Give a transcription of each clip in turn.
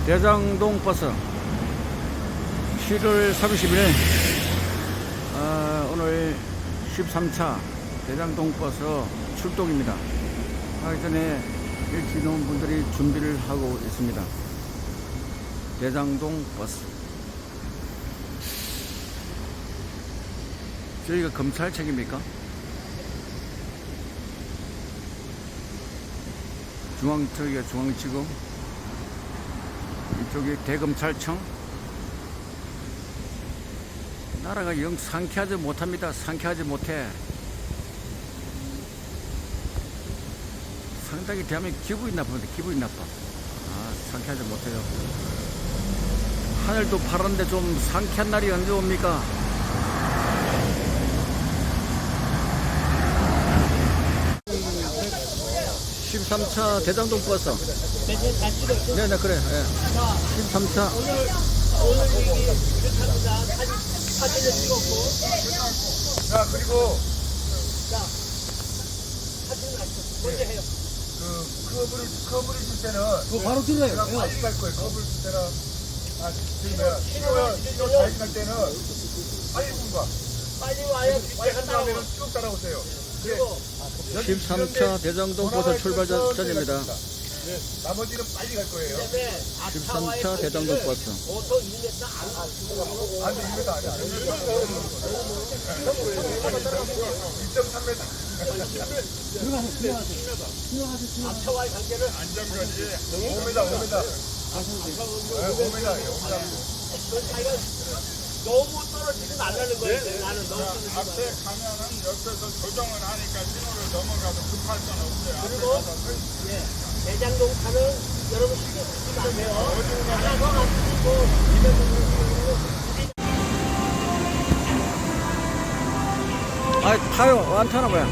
대장동 버스 7월 30일 오늘 13차 대장동 버스 출동입니다. 하기 전에 일찍 온 분들이 준비를 하고 있습니다. 대장동 버스. 저희가 검찰청입니까? 저기가 중앙지검, 이쪽이 대검찰청. 나라가 영 상쾌하지 못합니다. 상쾌하지 못해. 상당히 대한민국 기분이 나쁘는데, 기분이 나빠. 상쾌하지 못해요. 하늘도 파란데 좀 상쾌한 날이 언제 옵니까? (13차) 대장동 버스. 네네, 그래. 예. 13차. 오늘 사진을 찍었고. 자, 그리고 자, 사진을 먼저 해요. 컵을 줄 때는 그거 바로 들어요. 제가 같이 갈 거예요. 컵을 줄 때는 신호 좌회전할 때는 빨리 분가 빨리 와야 빨리 가면 쭉 따라오세요. 그리고 13차 대장동 버스 출발 전입니다. 나머지는 빨리 갈 거예요. 그다음에 13차 대장동 버스. 보통 1m 안 가고 안 돼, 2m 안 돼. 2.3m. 앞차와의 관계를 5m. 5m예요. 그 차이가 너무 떨어지지 말라는 거예요. 나는 너무 떨어지지 말라. 앞에 가면은 옆에서 조정을 하니까 신호를 넘어가도 급할 건 없어요. 그리고 대장동 차는 여러분 신경 쓰지 마세요. 하나 더 안 쓰고 타요. 안 타나 봐요.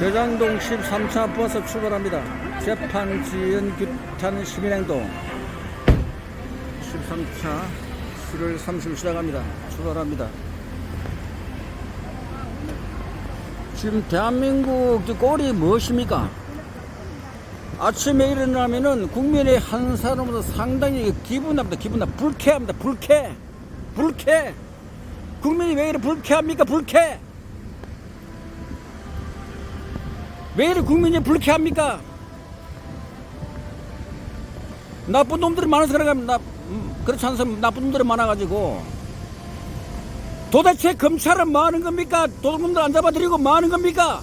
대장동 13차 버스 출발합니다. 재판 지연 규탄 시민행동 13차 7월 30일 시작합니다. 출발합니다. 지금 대한민국 꼴이 무엇입니까? 아침에 일어나면은 국민의 한 사람으로 상당히 기분 나쁘다. 기분 나쁘다. 불쾌합니다. 불쾌. 국민이 왜 이렇게 불쾌합니까? 불쾌. 왜 이렇게 국민이 불쾌합니까? 나쁜 놈들이 많아서 그래가 그렇지 않으면 나쁜 놈들이 많아가지고. 도대체 검찰은 뭐 하는 겁니까? 도둑놈들 안 잡아들이고 뭐 하는 겁니까?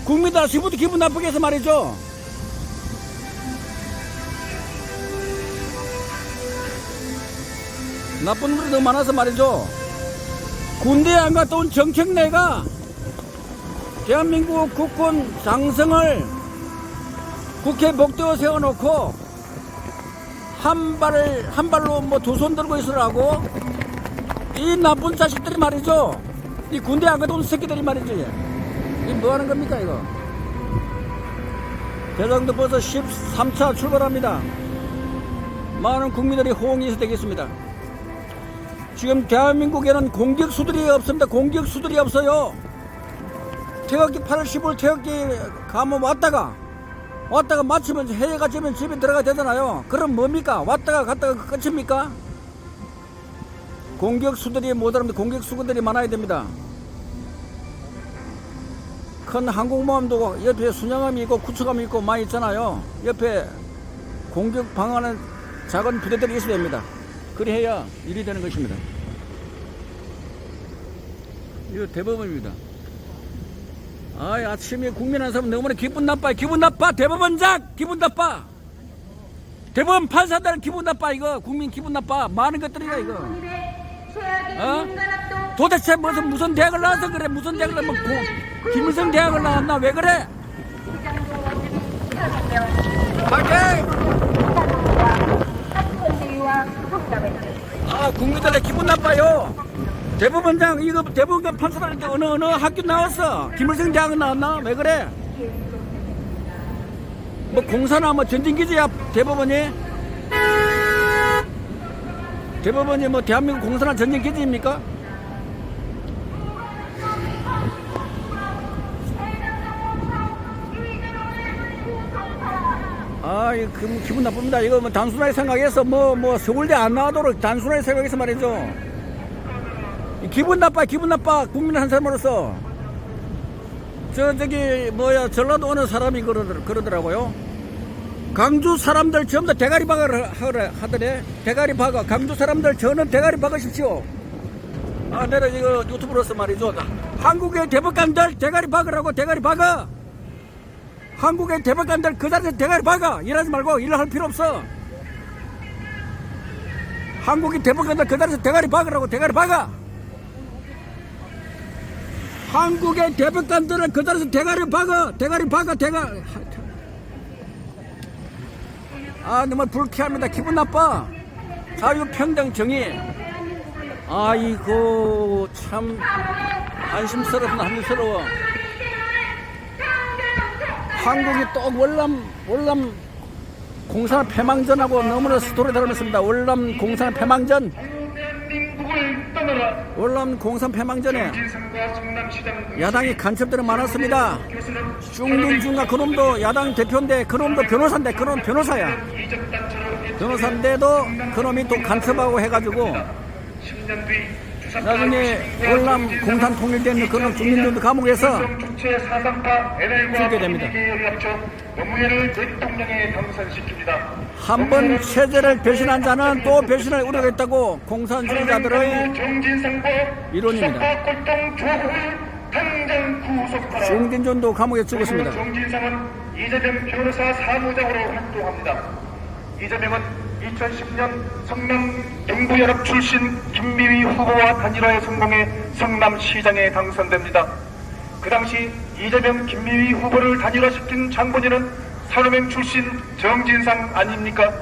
국민들 아침부터 기분 나쁘게 해서 말이죠. 나쁜 놈들이 너무 많아서 말이죠. 군대에 안 갔다 온 정청래가 대한민국 국군 장성을 국회 복도에 세워놓고 한 발로 뭐 두 손 들고 있으라고 이 나쁜 자식들이 말이죠. 이 군대 안 갔다 온 새끼들이 말이죠. 이 뭐 하는 겁니까, 이거? 대장동 버스 13차 출발합니다. 많은 국민들이 호응이 있어 되겠습니다. 지금 대한민국에는 공격수들이 없습니다. 공격수들이 없어요. 태극기 8월 15일 태극기 가면 왔다가 마치면 해외가 지면 집에 들어가야 되잖아요. 그럼 뭡니까? 왔다가 갔다가 끝입니까? 공격수들이 모자랍니다. 공격수군들이 많아야 됩니다. 큰 항공모함도 옆에 순양함이 있고 구축함이 있고 많이 있잖아요. 옆에 공격 방어하는 작은 부대들이 있어야 됩니다. 그래야 일이 되는 것입니다. 이거 대법원입니다. 아침에 국민 한 사람 너무나 기분 나빠. 대법원장 기분 나빠. 대법원 판사들은 기분 나빠. 이거 국민 기분 나빠. 많은 것들이야 이거. 도대체 무슨 대학을 나와서 그래? 무슨 대학을 나면 김일성 대학을 나왔나? 왜 그래? 국민들의 기분 나빠요. 대법원장 이거 대법원 판사들한테 어느 학교 나왔어? 김일성 대학은 나왔나? 왜 그래? 뭐 공사나 뭐 전진기지야 대법원이? 대법원이 뭐 대한민국 공사나 전쟁 기지입니까? 기분 나쁩니다. 이거 뭐 단순하게 생각해서 뭐 서울대 안 나와도록 단순하게 생각해서 말이죠. 기분 나빠 국민 한 사람으로서. 저기 전라도 어느 사람이 그러더라고요. 강주 사람들 전부 다 대가리 박으라 하더래. 대가리 박아. 강주 사람들 저는 대가리 박으십시오. 내가 이거 유튜브로서 말이죠. 한국의 대법관들 대가리 박으라고. 대가리 박아. 한국의 대법관들 그 자리에서 대가리 박아. 일하지 말고 일할 필요 없어. 한국의 대법관들 그 자리에서 대가리 박으라고. 대가리 박아. 한국의 대법관들은 그 자리에서 대가리 박아. 대가리 박아. 정말 불쾌합니다. 기분 나빠. 자유평등 정의. 아이고 참 한심스러워. 한국이 또 월남 공산 패망전하고 너무나 스토리 닮았습니다. 월남 공산 패망전. 월남 공산 패망전에 야당이 간첩들은 많았습니다. 중민중과 그놈도 야당 대표인데 그놈도 변호사인데 그놈 변호사야. 변호사인데도 그놈이 또 간첩하고 해가지고 나중에 월남 공산 통일된 그놈 중민중도 감옥에서 죽게 됩니다. 한번 체제를 배신한 자는 또 배신을 우려했다고 공산주의자들의 이론입니다. 중진전도 감옥에 죽었습니다. 정진상은 이재명 변호사 사무장으로 활동합니다. 이재명은 2010년 성남 동부연합 출신 김미희 후보와 단일화에 성공해 성남시장에 당선됩니다. 그 당시 이재명 김미희 후보를 단일화시킨 장본인은 산호맹 출신 정진상 아닙니까?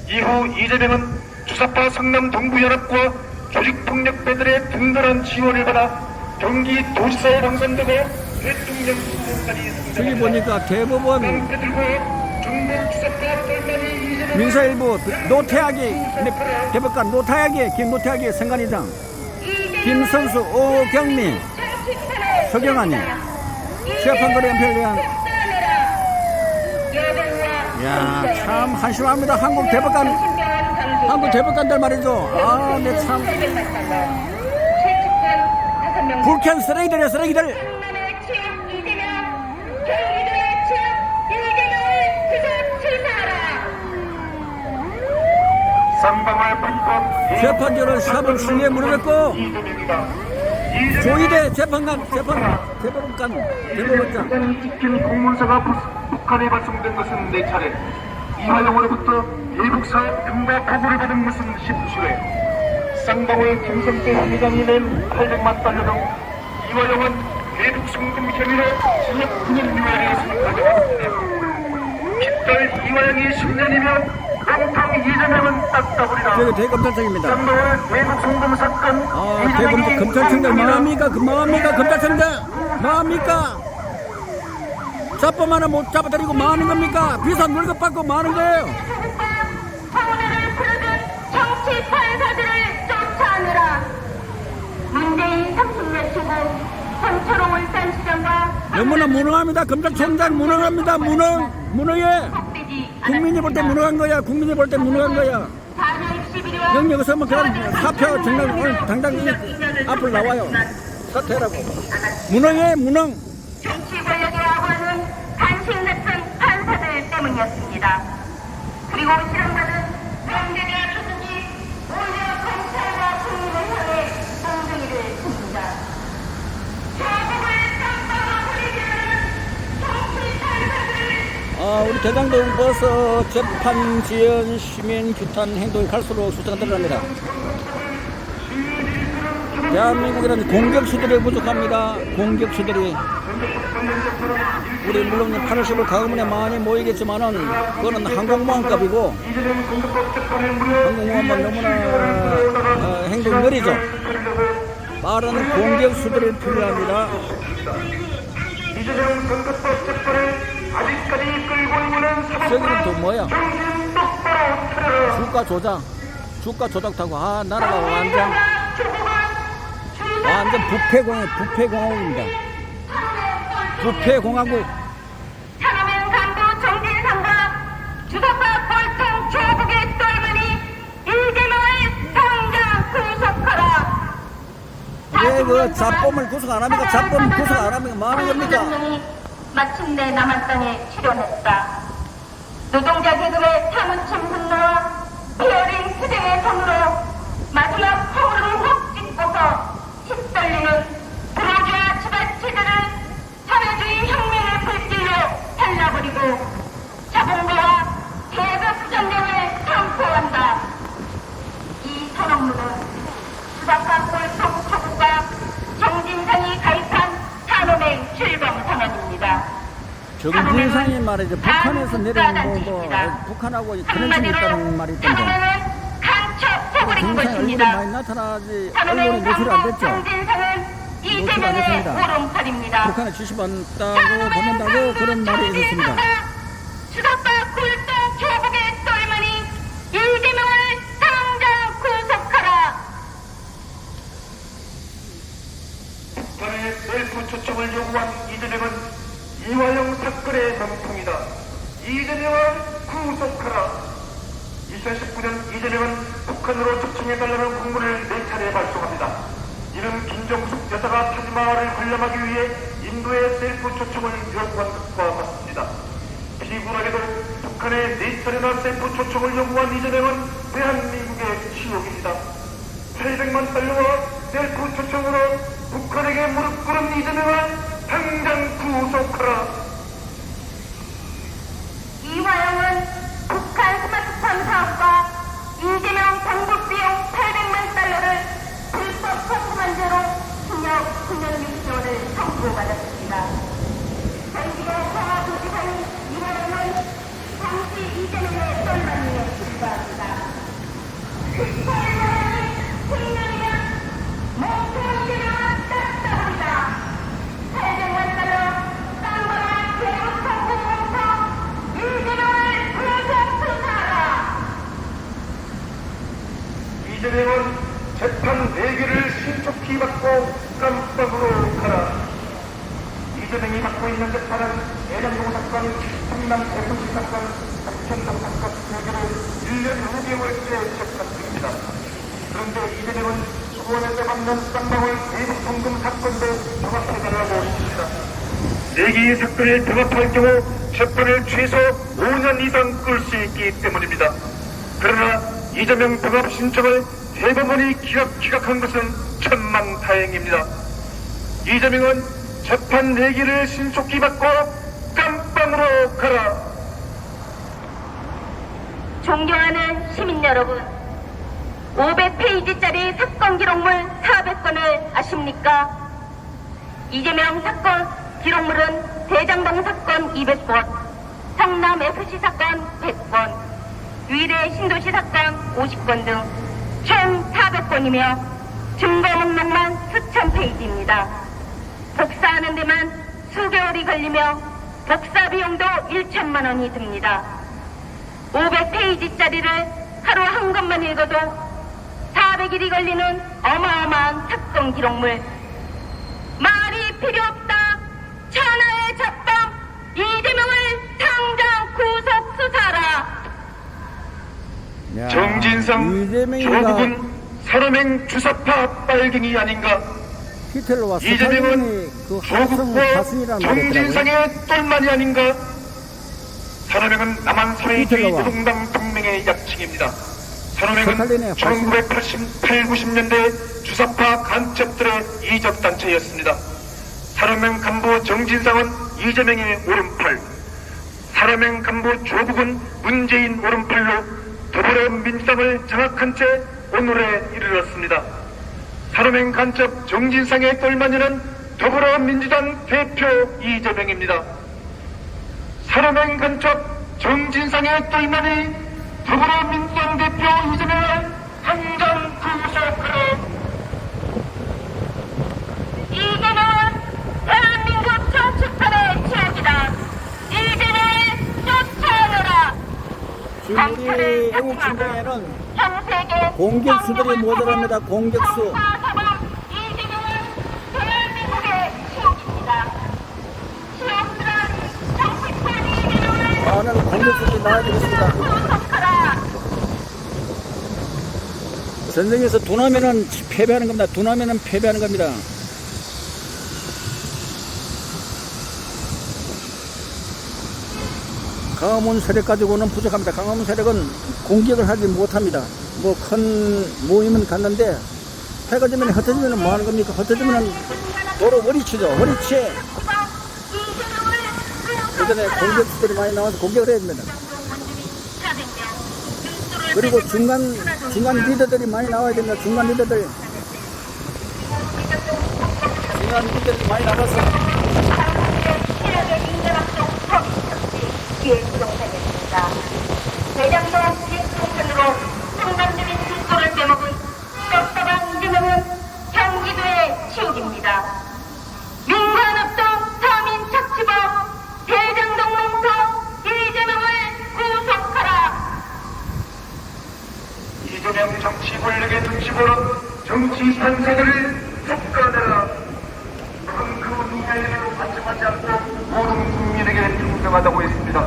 이후 이재명은 주사파 성남 동부연합과 조직폭력배들의 든든한 지원을 받아 경기 도지사에 당선되고 대통령 후보까지 저기 보니까 대법원 민사일보 노태하기 대법관 김노태하기 선관위장 김선수 오경미 서경환이 시합판결의 연패를 위한 참 한심합니다. 한국 대법관들 말이죠. 내 참 불쾌한 쓰레기들이야 쓰레기들. 재판결은 샤범 실리에 무릎했고 조희대 재판관 찍힌 공문서가 북한에 발송된 것은 4차례, 이화영으로부터 일북사업 금과 보고를 받은 것은 17회, 쌍방울 김성태 회장이 낸 800만 달러 등 이화영은 대북 송금 혐의로 징역 9년 유예를 선고받았습니다. 깃털 이화영이 10년이면 깡통 이재명은 딱따구리다. 저기 대검찰청입니다. 쌍방울 대북 송금 사건 검찰청장 뭐합니까? 검찰청장 뭐합니까? 잡범 하나 못 잡아드리고 뭐하는 겁니까? 비싼 월급 받고 뭐하는 거예요? 청문회를 부르는 정치 판사들을 쫓아내라. 문재인 30년 친구 권초롱 울산시장과 너무나 무능합니다. 검찰총장 무능합니다. 무능해. 국민이 볼 때 무능한 거야. 영역에서 뭐 그냥 사표 정당 오늘 당장 앞으로 나와요. 사퇴라고. 무능해. 정치 권력의 악화는 단식 같은 판사들 때문이었습니다. 그리고 실험가는 명령이나 조직이 오히려 검찰과 국민을 향해 엉덩이를 듭니다. 조국을 깜빡아 버리려는 정치 판사들을 우리 대장동 버스 재판 지연 시민 규탄 행동이 갈수록 숫자가 늘어납니다. 대한민국이라는 공격수들이 부족합니다. 공격수들이. 우리 물론 8월 10일 가금문에 많이 모이겠지만은 그거는 항공모함값이고 항공모함은 너무나 행동이 느리죠. 빠른 공격수들이 필요합니다. 이재명 선거법 재판을 아직까지 끌고 있는 저기는 또 뭐야? 주가 조작하고 나라가 완전 부패공화국입니다. 부패공화국. 천하명 간부 정진상과 왜 그 잡범을 구속 안 합니까? 잡범 구속 안 합니까? 뭐 하는 겁니까? 대통령이 마침내 남한 땅에 출연했다. 노동자 계급의 사무침 분노와 피어린 투쟁의 손으로 마지막 허물을 확 짚고서 휩쓸리는 불호주와 지배체제를 사회주의 혁명의 불길로 살라버리고 자본가와 계급 전쟁을 선포한다. 이 선언문은 수박과 꼴통 초국과 정진상이 가입한 산업행 출범 선언입니다. 정진상이 말이죠. 북한에서 내려온 뭐 북한하고 컨넥션이 있다는 말이 있던데. 산업행은 간첩 포부인 정진상이 얼굴에 것입니다. 많이 나타나지 언론에 산업행 노출 안 상부 됐죠. 정진상은 노출 안 이재명의 됐습니다. 오른팔입니다. 북한에 지시받는다고 받는다고 그런 말이 있었습니다. 수사과 굴동 조국의 똘마니 이재명을 당장 구속하라. 북한의 셀프 초청을 요구한 이재명은 이화영 사건의 명통이다. 이재명을 구속하라. 2019년 이재명은 북한으로 초청해달라는 공문을 4차례 발송합니다. 이는 김정숙 여사가 타지마할을 관람하기 위해 인도의 셀프 초청을 요구한 것과 같습니다. 비굴하게도 북한의 4차례나 셀프 초청을 요구한 이재명은 대한민국의 치욕입니다. 800만 달러와 셀프 초청으로 북한에게 무릎 꿇은 이재명을 당장 구속하라. 이화영은 북한 스마트폰 사업과 이재명 방북 비용 800만 달러를 불법 송금한 죄로 징역 9년 6개월을 선고받았습니다. 전기도 평화도지사인 이화영은 당시 이재명의 똘마니에 불과합니다. 똘마니 생명이면 목표 이재명은 땄다버리다. 800만 달러 쌍방울 대북 성공부터 이재명을 구속 수사하라. 이재명은 재판 4개를 신속히 받고 깜빡으로 가라. 이재명이 받고 있는 재판은 대장동 사건, 성남 대통령 사건, 박현동 사건 4개를 1년 5개월째 재판 중입니다. 그런데 이재명은 수원에서 받는 쌍방울 대북 송금 사건도 병합해달라고 했습니다. 4개의 사건을 병합할 경우 재판을 최소 5년 이상 끌 수 있기 때문입니다. 그러나 이재명 병합 신청을 대법원이 기각한 것은 천만다행입니다. 이재명은 재판 4개를 신속히 받고 깜빵으로 가라. 존경하는 시민 여러분, 500페이지짜리 사건 기록물 400건을 아십니까? 이재명 사건 기록물은 대장동 사건 200건, 성남 FC 사건 100건, 위례 신도시 사건 50건 등 총 400건이며 증거 목록만 수천 페이지입니다. 복사하는 데만 수개월이 걸리며 복사 비용도 1천만 원이 듭니다. 500페이지짜리를 하루 한 권만 읽어도 400일이 걸리는 어마어마한 사건 기록물. 말이 필요 없다. 천하의 잡범 이재명을 당장 구속 수사하라. 야, 정진상 이재명이가 조국은 산업행 주사파 빨갱이 아닌가? 히틀러와 이재명은 스탈린이 그 합성 조국과 가슴이라는 말이 있더라고요. 정진상의 똘마니 아닌가? 산업행은 남한 사회주의 히틀러와 노동당 동맹의 약칭입니다. 산업행은 스탈린의 1988, 90년대 주사파 간첩들의 이적단체였습니다. 산업행 간부 정진상은 이재명의 오른팔, 산업행 간부 조국은 문재인 오른팔로 더불어민주당을 장악한 채 오늘에 이르렀습니다. 산업행 간첩 정진상의 똘마니는 더불어민주당 대표 이재명입니다. 산업행 간첩 정진상의 똘마니 더불어민주당 대표 이재명을 당장 구속하라. 이재명은 대한민국 정치판의 지역이다. 이재명을 쫓아내라. 지금 우리 애국 진영에는 전 공격수들이 모자랍니다. 공격수. 이재명은 대한민국의 지옥입니다. 지옥들은 정치판 이재명을 많은 공격수들이 나와야 되겠습니다. 구속하라. 전쟁에서 둔하면은 패배하는 겁니다. 둔하면은 패배하는 겁니다. 광화문 세력 가지고는 부족합니다. 광화문 세력은 공격을 하지 못합니다. 뭐 큰 모임은 갔는데 해가 지면 흩어지면 뭐 하는 겁니까? 흩어지면 도로 머리치죠. 머리치. 예전에 공격수들이 많이 나와서 공격을 해야 됩니다. 그리고 중간 리더들이 많이 나와야 됩니다. 중간 리더들이 많이 나가서 대장동 진통선으로 상당적인 승소를 빼먹은 섭섭한 이재명은 경기도의 치욕입니다. 민간업종 서민 착취법 대장동 농토 이재명을 구속하라. 이재명 정치 권력의 눈치 보는 정치 판사들을 촉구하라. 그건 그 누구에게도 관심하지 않고 모든 국민에게 평등하다고 했습니다.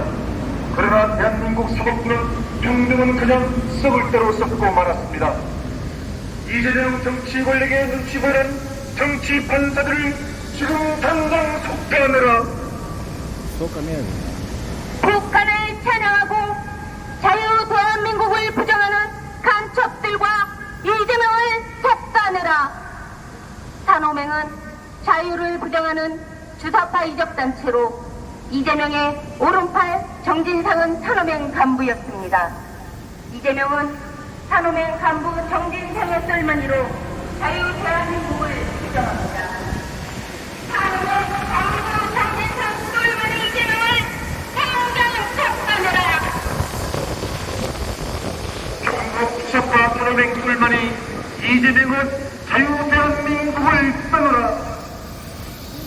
그러나 대한민국 사법부는 평등은 그냥 썩을 대로 썩고 말았습니다. 이재명 정치 권력의 눈치 보는 정치 판사들을 지금 당장 속단해라. 속가면 북한을 찬양하고 자유 대한민국을 부정하는 간첩들과 이재명을 속단해라. 산호맹은 자유를 부정하는 주사파 이적단체로 이재명의 오른팔 정진상은 산호맹 간부였습니다. 이재명은 산호맹 간부 정진상의 썰머니로 자유 대한민국을 부정합니다. 산호맹 간부 정진상 썰머니 이재명을 당장 속단해라. 경북 수석과 산호맹 꿀만이 이재명은 자유대한민국을 떠나라.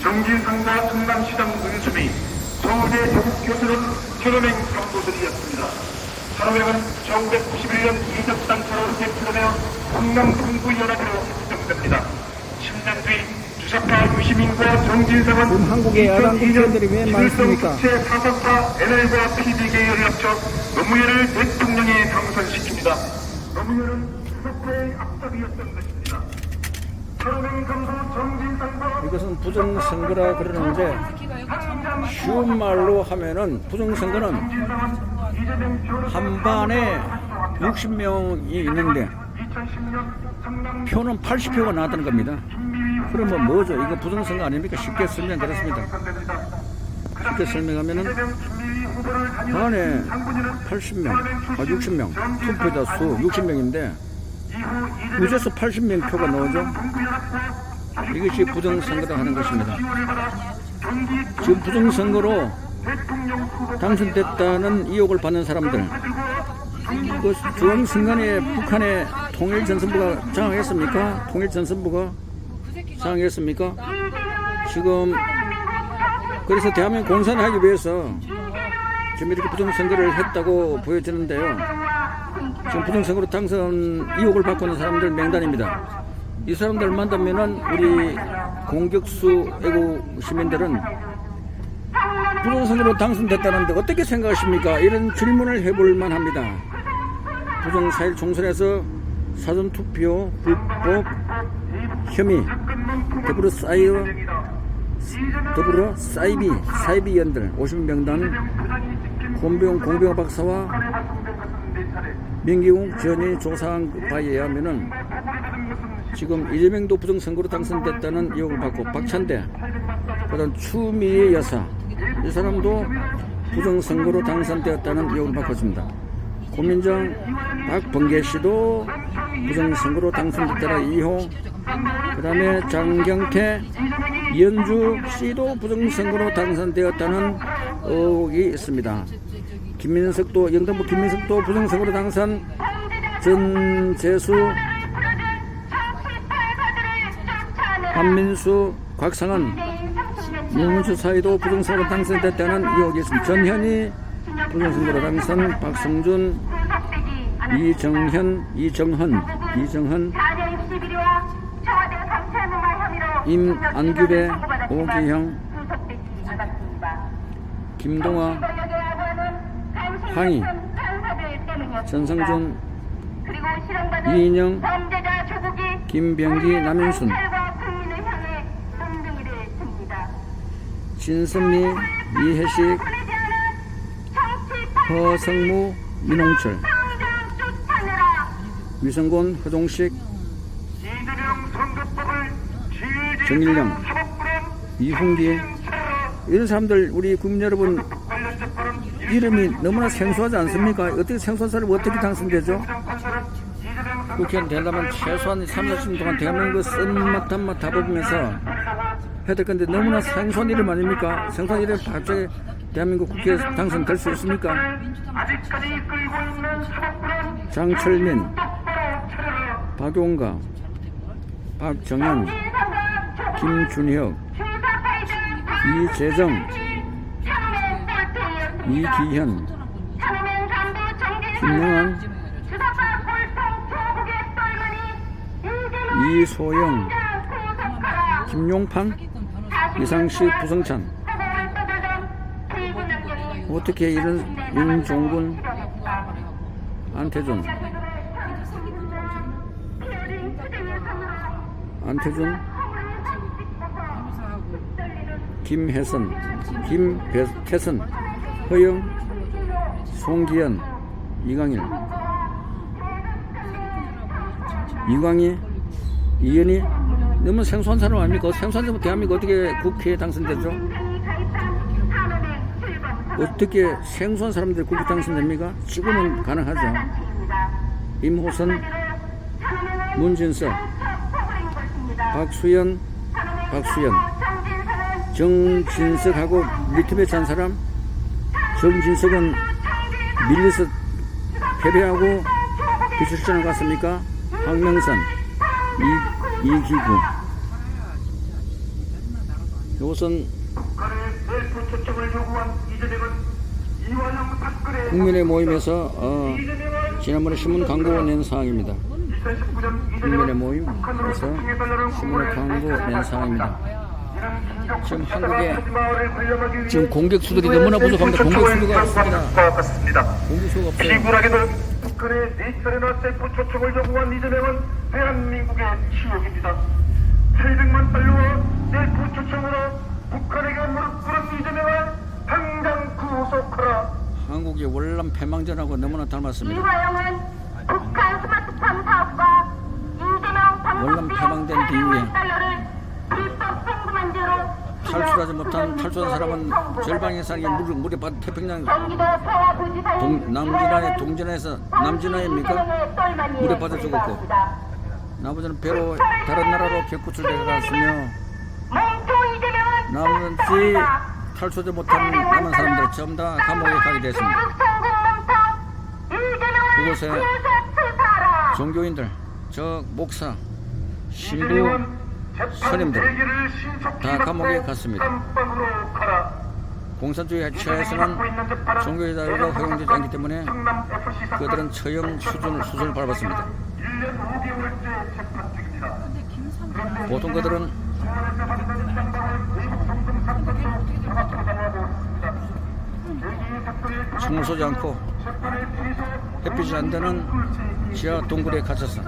정진상과 성남시장 은수미, 서울대 조국교수는 산호맹 간부들이었습니다. 산호맹은 1991년 이적단체로 대표되며 성남동부연합으로 구성됩니다. 10년 뒤 주사파 유시민과 정진상은 지금 한국에 야당 국회의원들이 왜 많습니까? 국제 사설파 NL과 PD계열을 합쳐 노무현을 대통령에 당선시킵니다. 노무현은 수석과의 앞잡이였던 것입니다. 산호맹 간부 정진상과 이것은 부정선거라 그러는데 쉬운 말로 하면은 부정선거는 한반에 60명이 있는데 표는 80표가 나왔다는 겁니다. 그러면 뭐죠? 이거 부정선거 아닙니까? 쉽게 설명 그렇습니다. 쉽게 설명하면은 반에 80명, 60명, 투표자 수 60명인데 무죄수 80명 표가 나오죠. 이것이 부정선거다 하는 것입니다. 지금 부정선거로 당선됐다는 의혹을 받는 사람들, 그 중앙선관위에 북한의 통일전선부가 장악했습니까? 통일전선부가 장악했습니까? 지금 그래서 대한민국 공산을 하기 위해서 지금 이렇게 부정선거를 했다고 보여지는데요. 지금 부정선거로 당선 의혹을 받고 있는 사람들 명단입니다. 이 사람들 만나면은 우리 공격수 애국 시민들은 부정선거로 당선됐다는데 어떻게 생각하십니까? 이런 질문을 해볼 만합니다. 부정 4.1 총선에서 사전투표 불법 혐의 더불어 사이비연들 50명단 공병 박사와 민기웅 전이 조사한 바에 의하면은 지금 이재명도 부정선거로 당선됐다는 의혹을 받고 박찬대, 그다음 추미애 여사, 이 사람도 부정선거로 당선되었다는 의혹을 받고 있습니다. 고민정 박범계 씨도 부정선거로 당선됐다는 의혹, 그 다음에 장경태, 이현주 씨도 부정선거로 당선되었다는 의혹이 있습니다. 영등포 김민석도 부정선거로 당선, 전재수, 한민수, 곽상은, 문문수 사이도 부정선거로 당선됐다는 의혹이 있습니다. 전현희 부정선거로 당선, 박성준, 이정헌, 임안규배, 오기형, 김동화, 황희, 전성준, 이인영, 김병기, 남인순, 진선미, 이혜식, 허성무, 민홍철, 당장 쫓아내라. 위성곤, 허종식, 이재명 선거법을 정일령, 사법부는 이훈기, 이런 사람들 우리 국민 여러분 관련 재판은 이름이 너무나 생소하지 않습니까? 어떻게 생소한 사람이 어떻게 당선되죠? 판사는 이재명 국회의원 되려면 최소한 3, 40년 동안 대한민국 쓴맛 단맛 다 뽑으면서 해야 될 건데 너무나 생소한 이름 아닙니까? 생소한 이름 갑자기 대한민국 국회에 당선될 수 있습니까? 아직까지 끌고 있는 사법부는 장철민, 똑바로 차려라. 박용가, 박정현, 김준혁, 이재정, 이기현, 김영환, 이소영, 김용판, 이상식, 부성찬. 어떻게 이런 윤종군, 안태준, 김혜선, 김태선, 허영, 송기현, 이광일, 이광희, 이현희. 너무 생소한 사람 아닙니까? 생소한 사람 대한민국 어떻게 국회에 당선되죠? 어떻게 생소한 사람들이 국회 당선됩니까? 지금은 가능하죠. 임호선, 문진석, 박수연, 정진석하고 리트에 찬 사람. 정진석은 밀려서 패배하고 비출전을 갔습니까? 황명선, 이기구. 이것은 국민의 모임에서 지난번에 신문 광고 낸 사항입니다. 국민의 모임에서 신문에 광고 낸 사항입니다. 지금 한국에 지금 공격수들이 너무나 부족합니다. 공격수가 없습니다. 공격수가 없어요. 비굴하게도 북한의 4차례나 셀프 초청을 요구한 이재명은 대한민국의 치욕입니다. 700만 달러와 셀프 초청으로 북한에게 무릎 꿇은 이재명을 당장 구속하라. 한국이 월남 패망전하고 너무나 닮았습니다. 이화영은 북한 스마트폰 사업과 이재명 월남 패망된 뒤에 달러를 불법 송금한 죄로 탈출하지 못한 탈출한 사람은 절반 이상이 물에 빠져 태평양 경기도 서화부지사인 남진하에 동진하에서 남진하입니까? 물에 빠져 죽었고 나머지는 배로 다른 나라로 격구출되어 갔으며 나머지 탈출하지 못한 남은 사람들 전부 다 감옥에 가게 됐습니다. 그곳에 종교인들, 저 목사, 신부, 스님들 다 감옥에 갔습니다. 공산주의 체에서는 종교의 자유가 허용되지 않기 때문에 그들은 처형 수준을 밟았습니다. 보통 그들은 총을 쏘지 않고 햇빛이 안 되는 지하 동굴에 갇혀서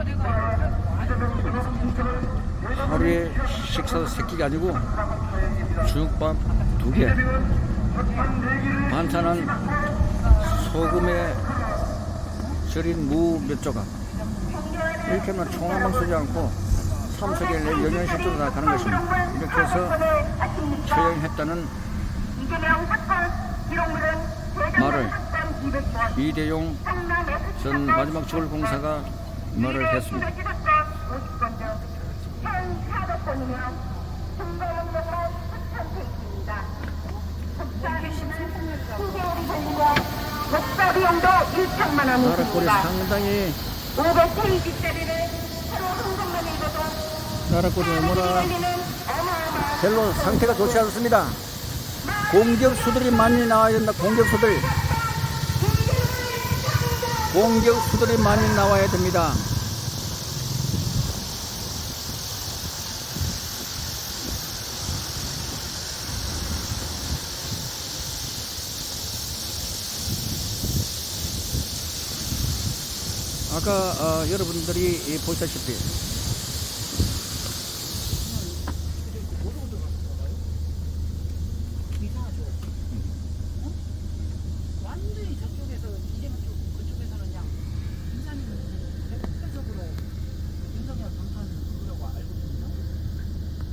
하루에 식사도 3끼가 아니고 중국밥 2개, 반찬은 소금에 절인 무 몇 조각, 이렇게 하면 총 한 방 쏘지 않고 3석에 영양실조로 다 가는 것입니다. 이렇게 해서 처형했다는 말을 이대용 전 마지막 주얼공사가 말을 했습니다. 목사 비용도 1천만 나라 꼴이 원입니다. 상당히 500페이지짜리를 하루 한 권만 읽어도 나라 꼴이 너무나 걸리는 어마어마한 별로 상태가 좋지 않습니다. 공격수들이 많이 나와야 된다. 공격수들이 많이 나와야 됩니다. 아까 여러분들이 보시다시피 완전히 저쪽에서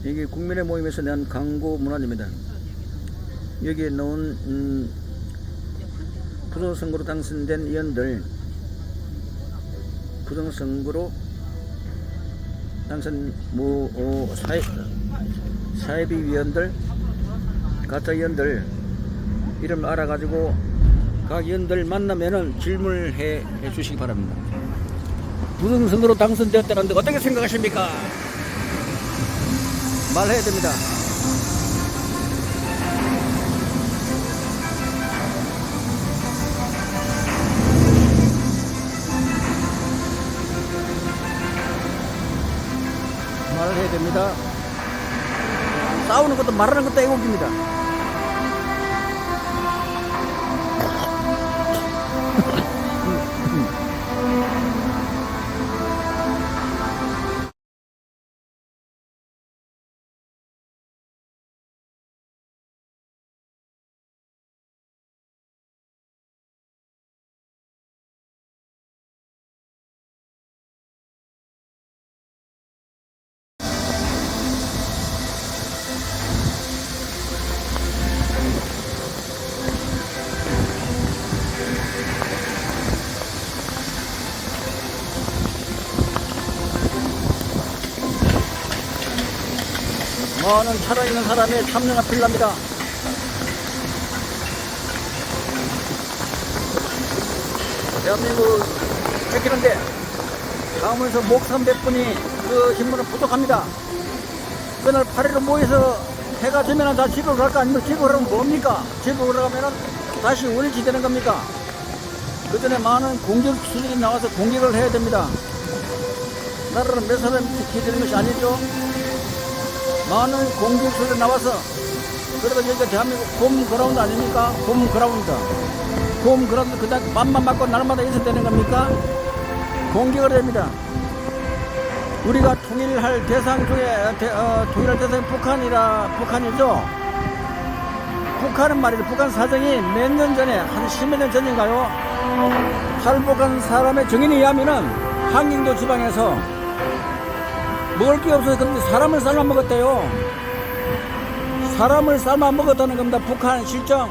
여기 국민의 모임에서 낸 광고 문안입니다. 여기에 넣은 부정선거로 당선된 의원들, 부정선거로 당선 사회비 위원들, 가짜 위원들 이름 알아가지고 각 위원들 만나면은 질문을 해 주시기 바랍니다. 부정선거로 당선되었다는데 어떻게 생각하십니까? 말해야 됩니다. 말을 해야 됩니다. 싸우는 것도 말하는 것도 애국입니다. 많은 살아있는 사람의 참여가 필요합니다. 대한민국 지키는데 가면서 목사 몇 분이 그 힘으로 부족합니다. 그날 8일로 모여서 해가 되면 다 집으로 갈까 아니면 집으로 가면 뭡니까? 집으로 가면 다시 원위치 되는 겁니까? 그 전에 많은 공격수들이 나와서 공격을 해야 됩니다. 나라를 몇 사람이 지키는 것이 아니죠. 많은 공격수들이 나와서 그래도 여기가 대한민국 홈그라운드 아닙니까? 홈그라운드. 홈그라운드 그다음 맘만 맞고 날마다 있어야 되는 겁니까? 공격을 해야 됩니다. 우리가 통일할 대상 중에 통일할 대상이 북한이죠. 북한은 말이죠. 북한 사정이 몇 년 전에 한 10몇 년 전인가요? 탈북한 사람의 정인에 의하면은 한경도 지방에서 먹을 게 없어서 그런데 사람을 삶아 먹었대요. 사람을 삶아 먹었다는 겁니다. 북한 실정.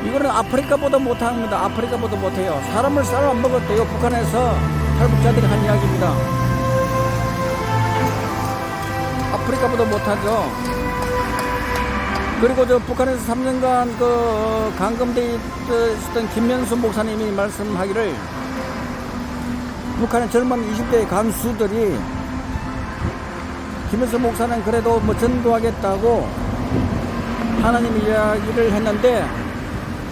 이거는 아프리카보다 못하는 겁니다. 아프리카보다 못해요. 사람을 삶아 먹었대요. 북한에서 탈북자들이 한 이야기입니다. 아프리카보다 못하죠. 그리고 저 북한에서 3년간 그 감금돼 있었던 김명수 목사님이 말씀하기를 북한의 젊은 20대 간수들이 김명수 목사는 그래도 뭐 전도하겠다고 하나님 이야기를 했는데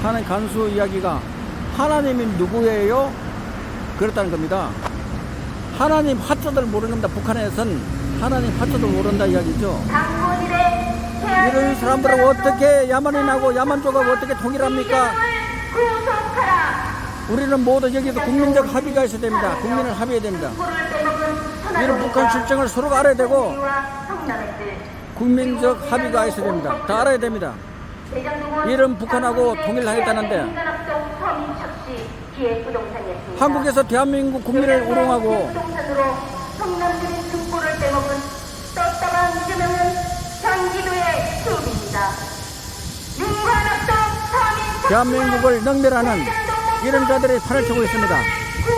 하나님 간수 이야기가 하나님이 누구예요? 그랬다는 겁니다. 하나님 하자들 모르는 겁니다. 북한에선 하나님 하자들 모른다 이야기죠. 이런 사람들은 어떻게 야만이 나고 야만족하고 어떻게 통일합니까? 우리는 모두 여기서 국민적 합의가 있어야 됩니다. 국민을 합의해야 됩니다. 이런 북한 실정을 서로가 알아야 되고 국민적 합의가 있어야 됩니다. 다 알아야 됩니다. 이런 북한하고 통일하겠다는데 한국에서 대한민국 국민을 우롱하고 대한민국을 능멸하는 이런 자들이 판을 치고 있습니다.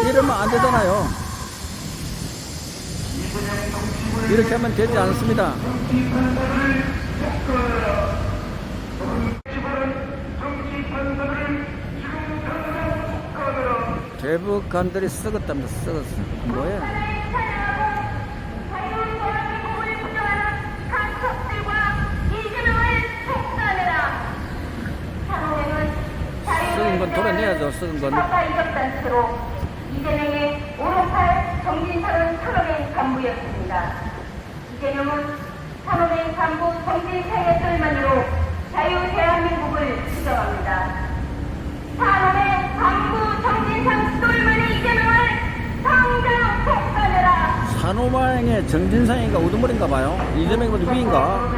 이러면 안 되잖아요. 이렇게 하면 되지 않습니다. 대북간들이 썩었답니다. 썩었어. 뭐야? 썩은 건 도려내야죠. 썩은 건. 이겼단 채로 이재명의 568 정진상은 산업의 간부였습니다. 이재명은 산업의 간부 정진상의 뜰만으로 자유 대한민국을 주장합니다. 산업의 간부 정진상 똘만의 이재명을 당장 폭탄해라. 산호망의 정진상인가 우두머리인가 봐요. 이재명보다 위인가?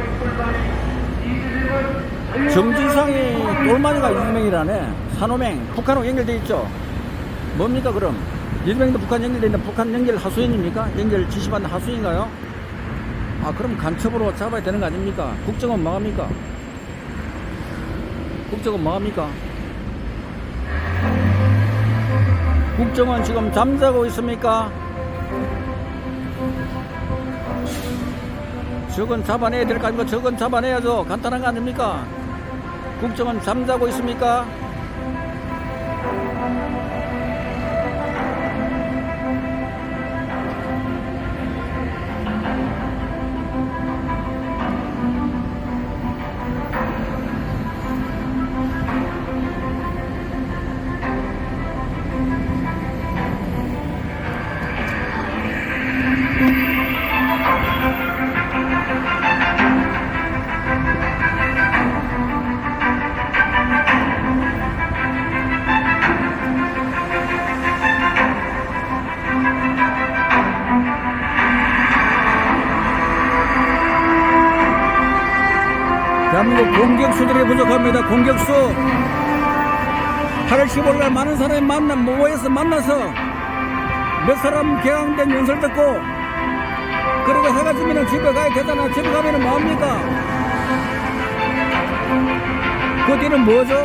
정진상이 똘마니가 이재명이라네. 산호맹 북한하고 연결돼 있죠. 뭡니까 그럼? 이재명도 북한 연결돼 있는데 북한 연결 하수인입니까? 연결 지시받는 하수인가요? 아, 그럼 간첩으로 잡아야 되는 거 아닙니까? 국정원 뭐합니까? 국정원 뭐합니까? 국정원 지금 잠자고 있습니까? 저건 잡아내야 될 거 아닙니까? 저건 잡아내야죠. 간단한 거 아닙니까? 국정원 잠자고 있습니까? 대한민국 공격수들이 부족합니다. 공격수 8월 15일 많은 사람이 모여서 만나서 몇 사람 개항된 연설 듣고 그리고 해가 지면 집에 가야 되잖아. 집에 가면 뭐합니까? 그 뒤는 뭐죠?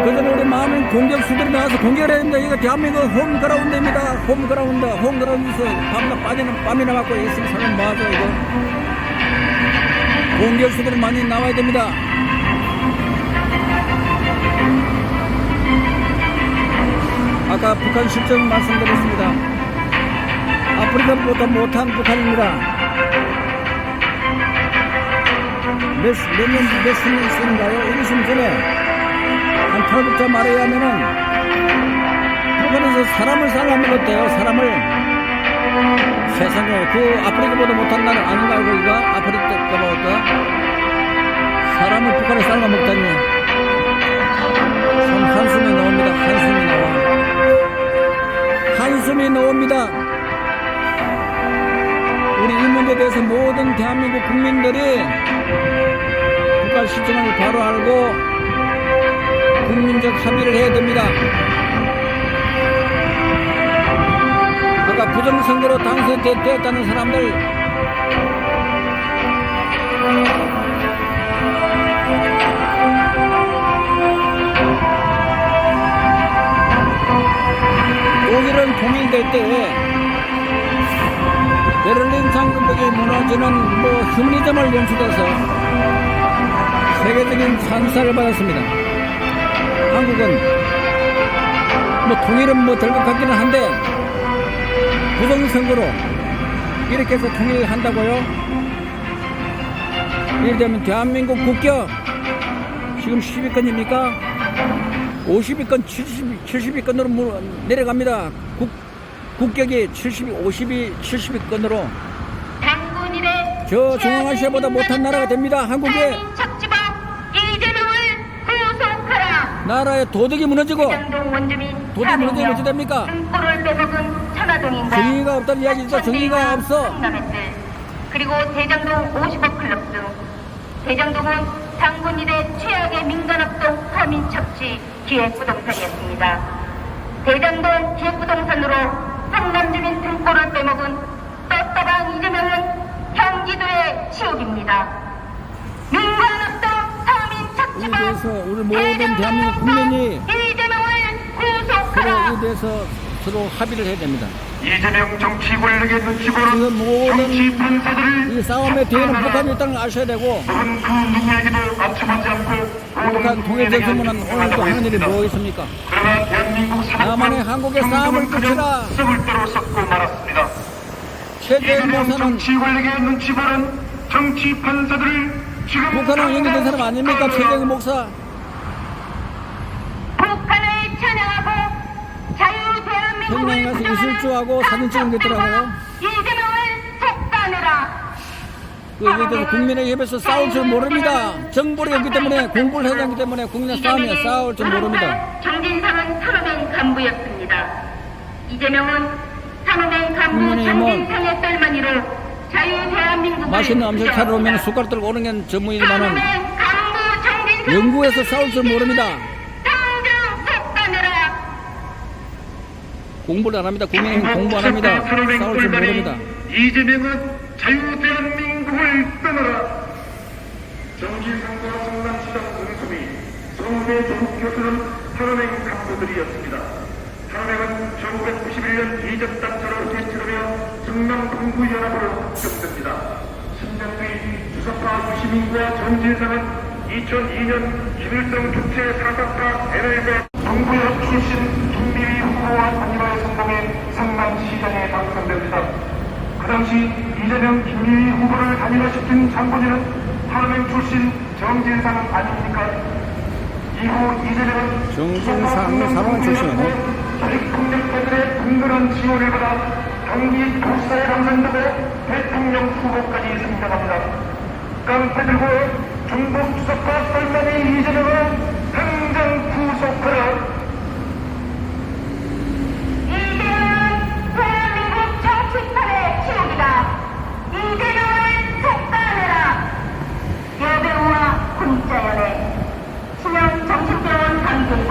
그전에 우리 많은 공격수들이 나와서 공격을 해야 됩니다. 이거 대한민국 홈그라운드입니다. 홈그라운드에서 밤이나 맞고 있으면 사람 뭐하죠 이거? 공격수들은 많이 나와야 됩니다. 아까 북한 실정 말씀드렸습니다. 아프리카보다 못한 북한입니다. 몇 수년인가요? 1년 전에 한 탈북자 말에 의하면은 북한에서 사람을 삶아먹었대요. 사람을. 세상에 그 아프리카보다 못한 나라 아닌가 거기가? 아프리카보다 사람을 북한에 삶아 먹다니 참 한숨이 나옵니다. 한숨이 나옵니다. 우리 이 문제에 대해서 모든 대한민국 국민들이 북한 실정을 바로 알고 국민적 합의를 해야 됩니다. 아까 부정선거로 당선되었다는 사람들 독일은 통일될 때 베를린 장군벽이 무너지는 휴머니즘을 연출해서 세계적인 찬사를 받았습니다. 한국은 통일은 될 것 같기는 한데 부정선거로 이렇게 해서 통일을 한다고요? 예를 들면 대한민국 국격 지금 10위권입니까? 50위권, 70위권으로 내려갑니다. 국격이 70위권으로 저 중앙아시아보다 못한 나라가 됩니다. 한국이 나라의 도덕이 무너지고 도덕이 무너지면 어찌 됩니까? 정의가 없다는 이야기죠. 정의가 없어. 그리고 대장동 50억 클럽 등 대장동은 장군 이래 최악의 민간합동 파민 척지 기획부동산이었습니다. 대장동 기획부동산으로 성남 주민 등골을 빼먹은 떳떳한 이재명은 경기도의 치욕입니다. 민간합동 파민 척지범 대해서 우리 모든 대한민국 국민이 이재명을 구속하라. 서로 이 대해서 서로 합의를 해야 됩니다. 이재명 정치 권력의 눈치 보는 지금 모든 정치 판사들을 이 싸움의 뒤에는 북한이 있다는 걸 아셔야 되고 그 누구에게도 맞춤하지 않고 북한 통일 전선문은 오늘도 하는 일이 뭐겠습니까? 그러나 대한민국 남한의 한국의 싸움을 끝이라 썩을 대로 썩고 말았습니다. 최재형 이재명 목사는 정치 권력의 눈치 보는 정치 판사들을 지금 북한하고 연결된 사람 아닙니까? 최재형 목사. 북한을 찬양하고 자유 평양에 대한민국을 가서 이슬주하고 사진 찍은 게 있더라고요. 이재명을 속단해라. 그래서 국민의 협에서 싸울 줄 모릅니다. 정보력이 없기 때문에 공부를 해야 하기 때문에 국민의 싸움에 싸울 줄 모릅니다. 정진상은 산업행 간부였습니다. 이재명은 산업행 간부 국민의힘은 정진상의 딸만이로 자유 대한민국을 맛있는 음식 차려 오면 숟가락 들고 오는 게 전문이지만은 연구에서 싸울 줄 모릅니다. 당장 속단해라. 공부를 안 합니다. 국민의힘 공부 안 합니다. 싸울 줄 모릅니다. 이재명은 자유대한민국을 떠나라. 정진상과 성남시장 응수미, 서울대 조국 교수는 탄원행 간부들이었습니다. 탄원행은 1991년 이적단체로 개최하며 성남 동구연합으로 확정됩니다. 10년 뒤 주사파 유시민과 정진상은 2002년 김일성 주체 사사파 NL과 동구연합 출신 김미희 후보와 단일화에 성공해 성남시장에 당선됩니다. 그 당시 이재명 김미희 후보를 단일화시킨 장본인은 탄원행 출신 정진상 아닙니까? 이후 이재명은 정진상 산원 출신이네. 조직폭력배들의 든든한 지원을 받아 경기 도시사에 당선되고 대통령 후보까지 승장합니다. 깡패 들고 중국 주석과 썰만이 이재명을 당장 구속하라. 이재명은 대한민국 정치판의 치욕이다. 이재명을 석방해라. 여배우와 군자연애, 신형 정신병원 감금범,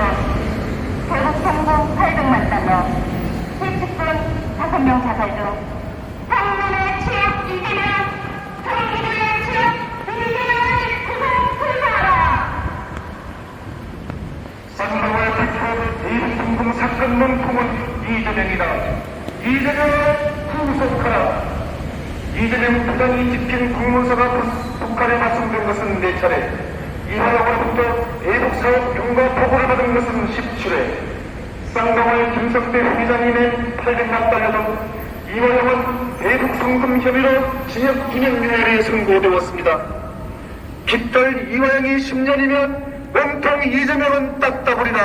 대북 성공 800만 달러, 실직군 5명 자살 중 상문의 치욕 이재명, 경기도의 치욕 이재명을 구속 불사하라. 쌍방울 발표 대북 성공 사건 몸통은 이재명이다. 이재명을 구속하라. 이재명 부당이 집힌 공문서가 북한에 발송된 것은 4차례, 이화영으로부터 대북사업 경과 보고를 받은 것은 17회, 쌍방울 김석대 회장이 낸 800만 달러 등 이화영은 대북 송금 혐의로 징역 2년유예에 선고되었습니다. 깃털 이화영이 10년이면 몸통 이재명은 딱따구리다.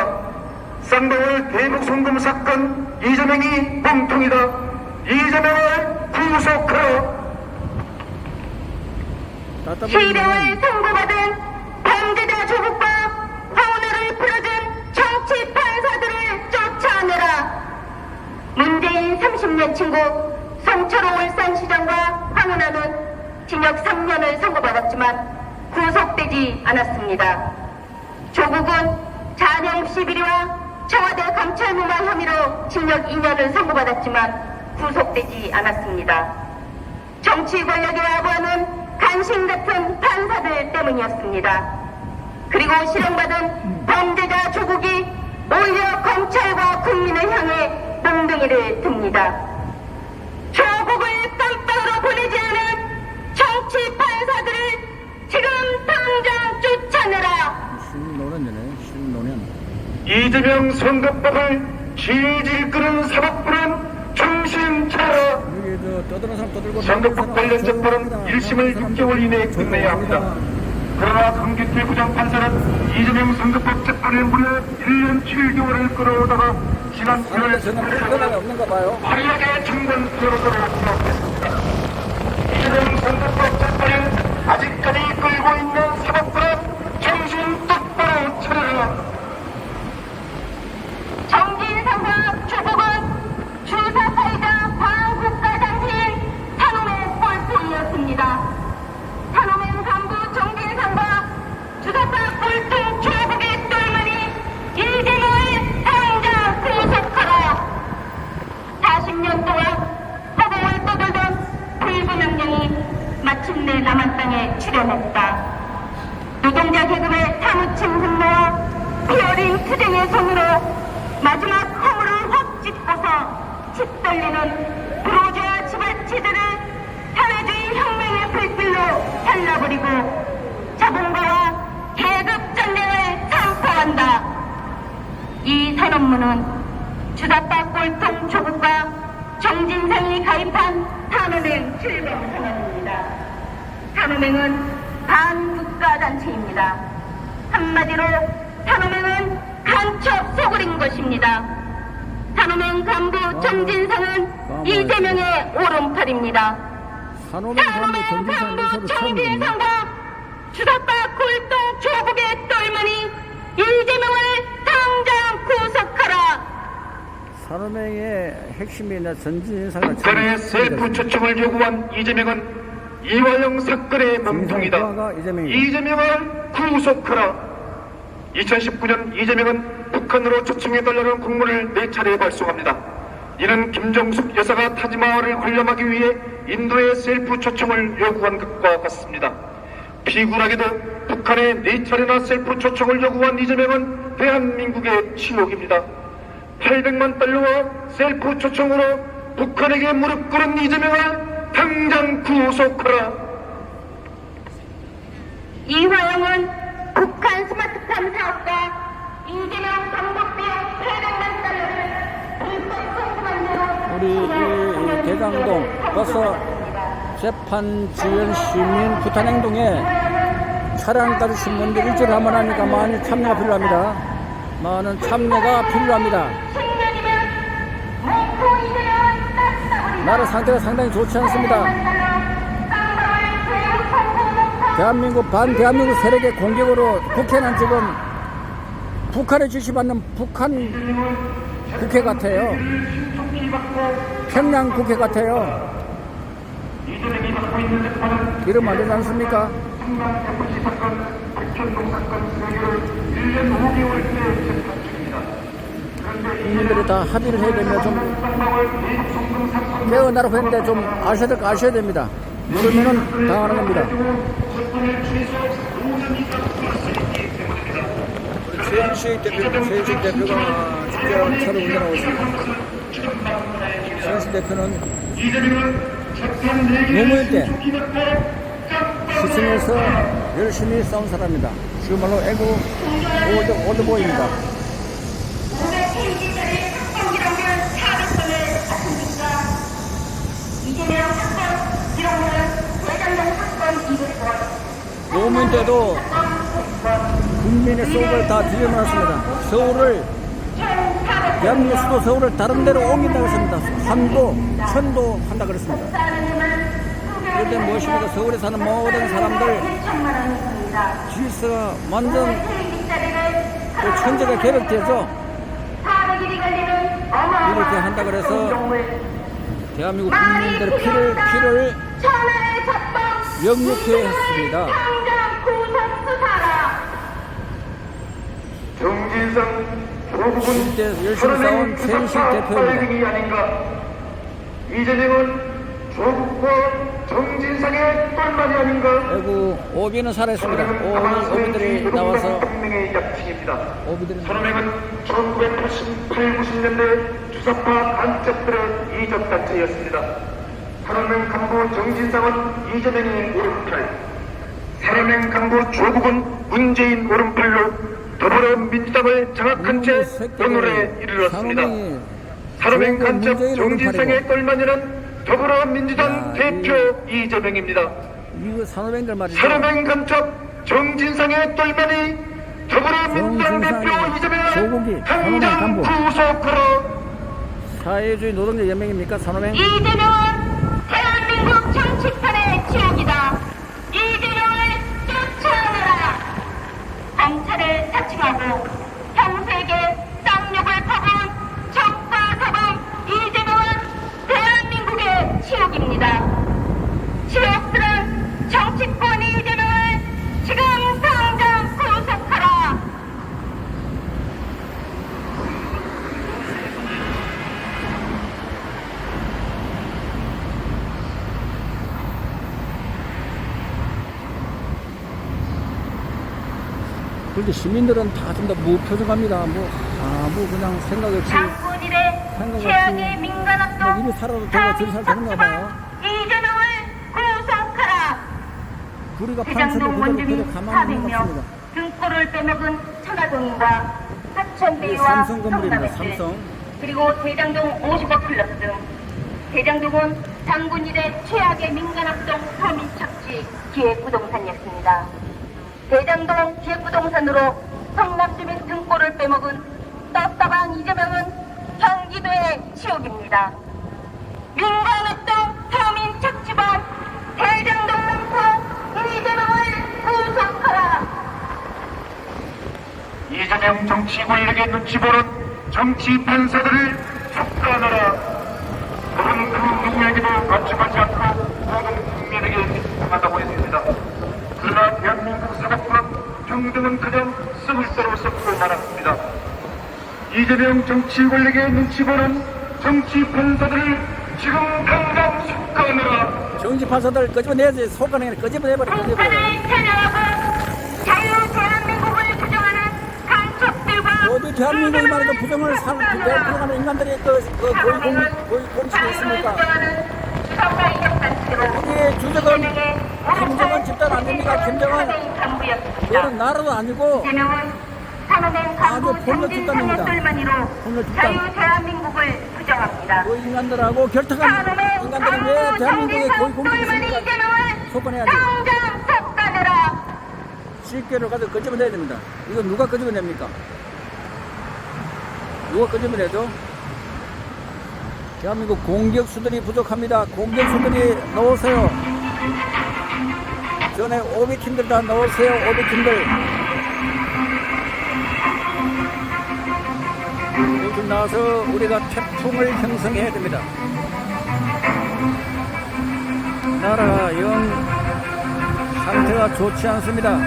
쌍방울 대북 송금 사건 이재명이 몸통이다. 이재명을 구속하라. 희병을 선고받은 범죄자 조국과 황혼아를 풀어준 정치 판사들을 쫓아내라. 문재인 30년 친구 송철호 울산시장과 황혼아는 징역 3년을 선고받았지만 구속되지 않았습니다. 조국은 잔영 시비리와 청와대 감찰 무마 혐의로 징역 2년을 선고받았지만 구속되지 않았습니다. 정치 권력의 아부하는 간신 같은 판사들 때문이었습니다. 그리고 실형받은 범죄자 조국이 오히려 검찰과 국민을 향해 몽둥이를 듭니다. 조국을 깜빵으로 보내지 않은 정치 판사들을 지금 당장 쫓아내라. 신노년이네, 신노년. 이재명 선거법을 질질 끄는 사법부는 정신 차려. 여기 떠드는 사람 떠들고 선거법 관련 재판은 1심을 6개월 이내에 끝내야 합니다. 그러나 강기태 부장판사는 이재명 선거법 재판을 무려 1년 7개월을 끌어오다가 지난 8월 전화가 없는가 봐요. 화려하게 정권 수여로서로 구속했습니다. 이재명 선거법 재판은 아직까지 끌고 있는 사법부는 정신 똑바로 차려라. 정진상과 조국은 주사파이자 반국가장치인 탄호맨 꼴통이었습니다. 탄호맨 간부 정진상과 주사파 꼴통 조국의 똘마니 이재명을 당장 구속하라. 40년 동안 허공을 떠돌던 불구명령이 마침내 남한 땅에 출현했다. 노동자 계급의 사무친 분노와 피어린 투쟁의 손으로 마지막 허물을 확 짚고서 짓떨리는 부르주아 지바치들을 사회주의 혁명의 불길로 잘라버리고 자본가와 계급 전쟁을 선포한다. 이 선언문은 주사파 꼴통 조국과 정진상이 가입한 탄원행 출범 선언입니다. 탄원행은 반국가단체입니다. 한마디로 탄원행은 간첩 소굴인 것입니다. 탄원행 간부 정진상은 이재명의 오른팔입니다. 산호명 사람도 탄원행 정진상 간부 서로 처음 듣네. 정진상과 주사파 꼴통 조국의 똘마니 이재명을 당장 구속하라. 산호명의 핵심이 나 전진상과 북한의 셀프 초청을 요구한 이재명은 이화영 사건의 몸통이다. 이재명을 구속하라. 2019년 이재명은 북한으로 초청해달라는 공문을 4차례 발송합니다. 이는 김정숙 여사가 타지마할을 관람하기 위해 인도의 셀프 초청을 요구한 것과 같습니다. 비굴하게도 북한의 4차례나 셀프 초청을 요구한 이재명은 대한민국의 치욕입니다. 800만 달러와 셀프 초청으로 북한에게 무릎 꿇은 이재명을 당장 구속하라. 이화영은 북한 스마트팜 사업과 이재명 방법 비용 800만 달러를 불법 송금한 우리 이 대장동 버스 재판 지연 시민 부탄행동에 차량까지 신문들 일주일에 한 번 하니까 많이 참여가 필요합니다. 많은 참여가 필요합니다. 10년이면 목표 이재명은 따뜻하구나. 나라 상태가 상당히 좋지 않습니다. 대한민국 반대한민국 세력의 공격으로 국회는 지금 북한에 지시받는 북한 국회 같아요. 평양 국회 같아요. 이러면 안 되지 않습니까? 국민들이 다 합의를 해야 되면 좀 깨어나라고 했는데 좀 아셔야 됩니다. 모르면은 당하는 겁니다. 최인식 대표가 직접 차를 운전하고 있습니다. 최인식 대표는 노무현 때 시청에서 열심히 싸운 사람입니다. 지금말로 애국 올드보이입니다. 노무현 때도 국민의 속을 다 뒤집어놨습니다. 서울을, 대한민국 수도 서울을 다른 데로 옮긴다고 했습니다. 삼도, 천도 한다 그랬습니다. 그런데 무엇입니까? 서울에 사는 모든 사람들 질서가 완전 또 천재가 개벽되죠. 이렇게 한다 그래서 대한민국 국민들의 피를 영육해 했습니다. 정진상 조국은 이때 열심히 싸운 최인식 대표입니다. 아닌가. 이재명은 조국과 정진상의 똘마니 아닌가. 아이고, 오비는 살아있습니다. 오비들이 나와서 동맹의 약칭입니다. 오비들은 선언행은 1988, 90년대 주사파 간첩들의 이적단체였습니다. 산업행 간부 정진상은 이재명의 오른팔, 산업행 간부 조국은 문재인 오른팔로 더불어민주당을 장악한 채 오늘에 이르렀습니다. 산업행 간첩 정진상의 똘마니는 더불어민주당 대표 이재명입니다. 이거 산업행들 말이죠. 산업행 간첩 정진상의 똘마니 더불어민주당 대표 이재명을 당장 구속하라. 사회주의 노동자 연맹입니까? 산업행? 이재명은 대한민국 정치판의 지옥이다. 이재명을 쫓아내라. 검찰을 사칭하고 형세에게 쌍욕을 퍼부은 적과 사범 이재명은 대한민국의 지옥입니다. 지옥스런 정치권 이재명을 지금 당장 구속하라. 그런데 시민들은 다 좀 더 무표정합니다. 아무 그냥 생각 없이 장군일의 최악의 민간합동 이리 살아도 되고 저리 살도 되는가 봐요. 이재명을 구속하라. 우리가 대장동 판처를 원주민 그대로 가만히 있는 것 400명 같습니다. 등골을 빼먹은 천화동인과 하천대유와 삼성 건물입니다. 성남시 삼성. 그리고 대장동 50억 플러스 등 대장동은 장군일의 최악의 민간합동 서민 착지 기획부동산이었습니다. 대장동 기획부동산으로 성남주민 등골을 빼먹은 떳떳한 이재명은 경기도의 지옥입니다. 민간합동 서민 착지범 대장동 몽포 이재명을 구속하라. 이재명 정치 권력의 눈치 보는 정치 판사들을 촉구하노라. 그는 그 누구에게도 감축하지 않고 모든 국민에게 하다고 했습니다. 그러나 대한민국 사법부는 평등은 그냥 썩을 대로 썩고 말았습니다. 이재명 정치 권력의 눈치 보는 정치 판사들을 지금 당장 속아내라. 정치 판사들 끄집어내야지. 속아내 끄집어내버려. 끄집어내버려. 북한을 찬양하고 자유 대한민국을 부정하는 간첩들과 어디 대한민국이 말해도 부정을 부정하는 인간들이 고위 공직에 있습니까? 주석과 이적단체로 우리의 주적은 김정은 집단 아닙니까? 김정은 간부였습니다. 그거는 나라도 아니고 이재명은 산업의 간부 아주 폭력 집단입니다. 정진상의 폭력 똘마니로 집단. 자유 대한민국을 부정합니다. 그 인간들하고 결탁한 산업의 인간들이 왜 간부 대한민국에 고위 정진상 공직에 똘마니 있습니까? 이재명을 속아내야지. 당장 속가내라. 실계로 가서 끄집어내야 됩니다. 이거 누가 끄집어냅니까? 누가 끄집어내죠? 대한민국 공격수들이 부족합니다. 공격수들이 넣으세요. 전에 오비팀들 다 넣으세요. 오비팀들. 오비팀 나와서 우리가 태풍을 형성해야 됩니다. 나라가 영 상태가 좋지 않습니다.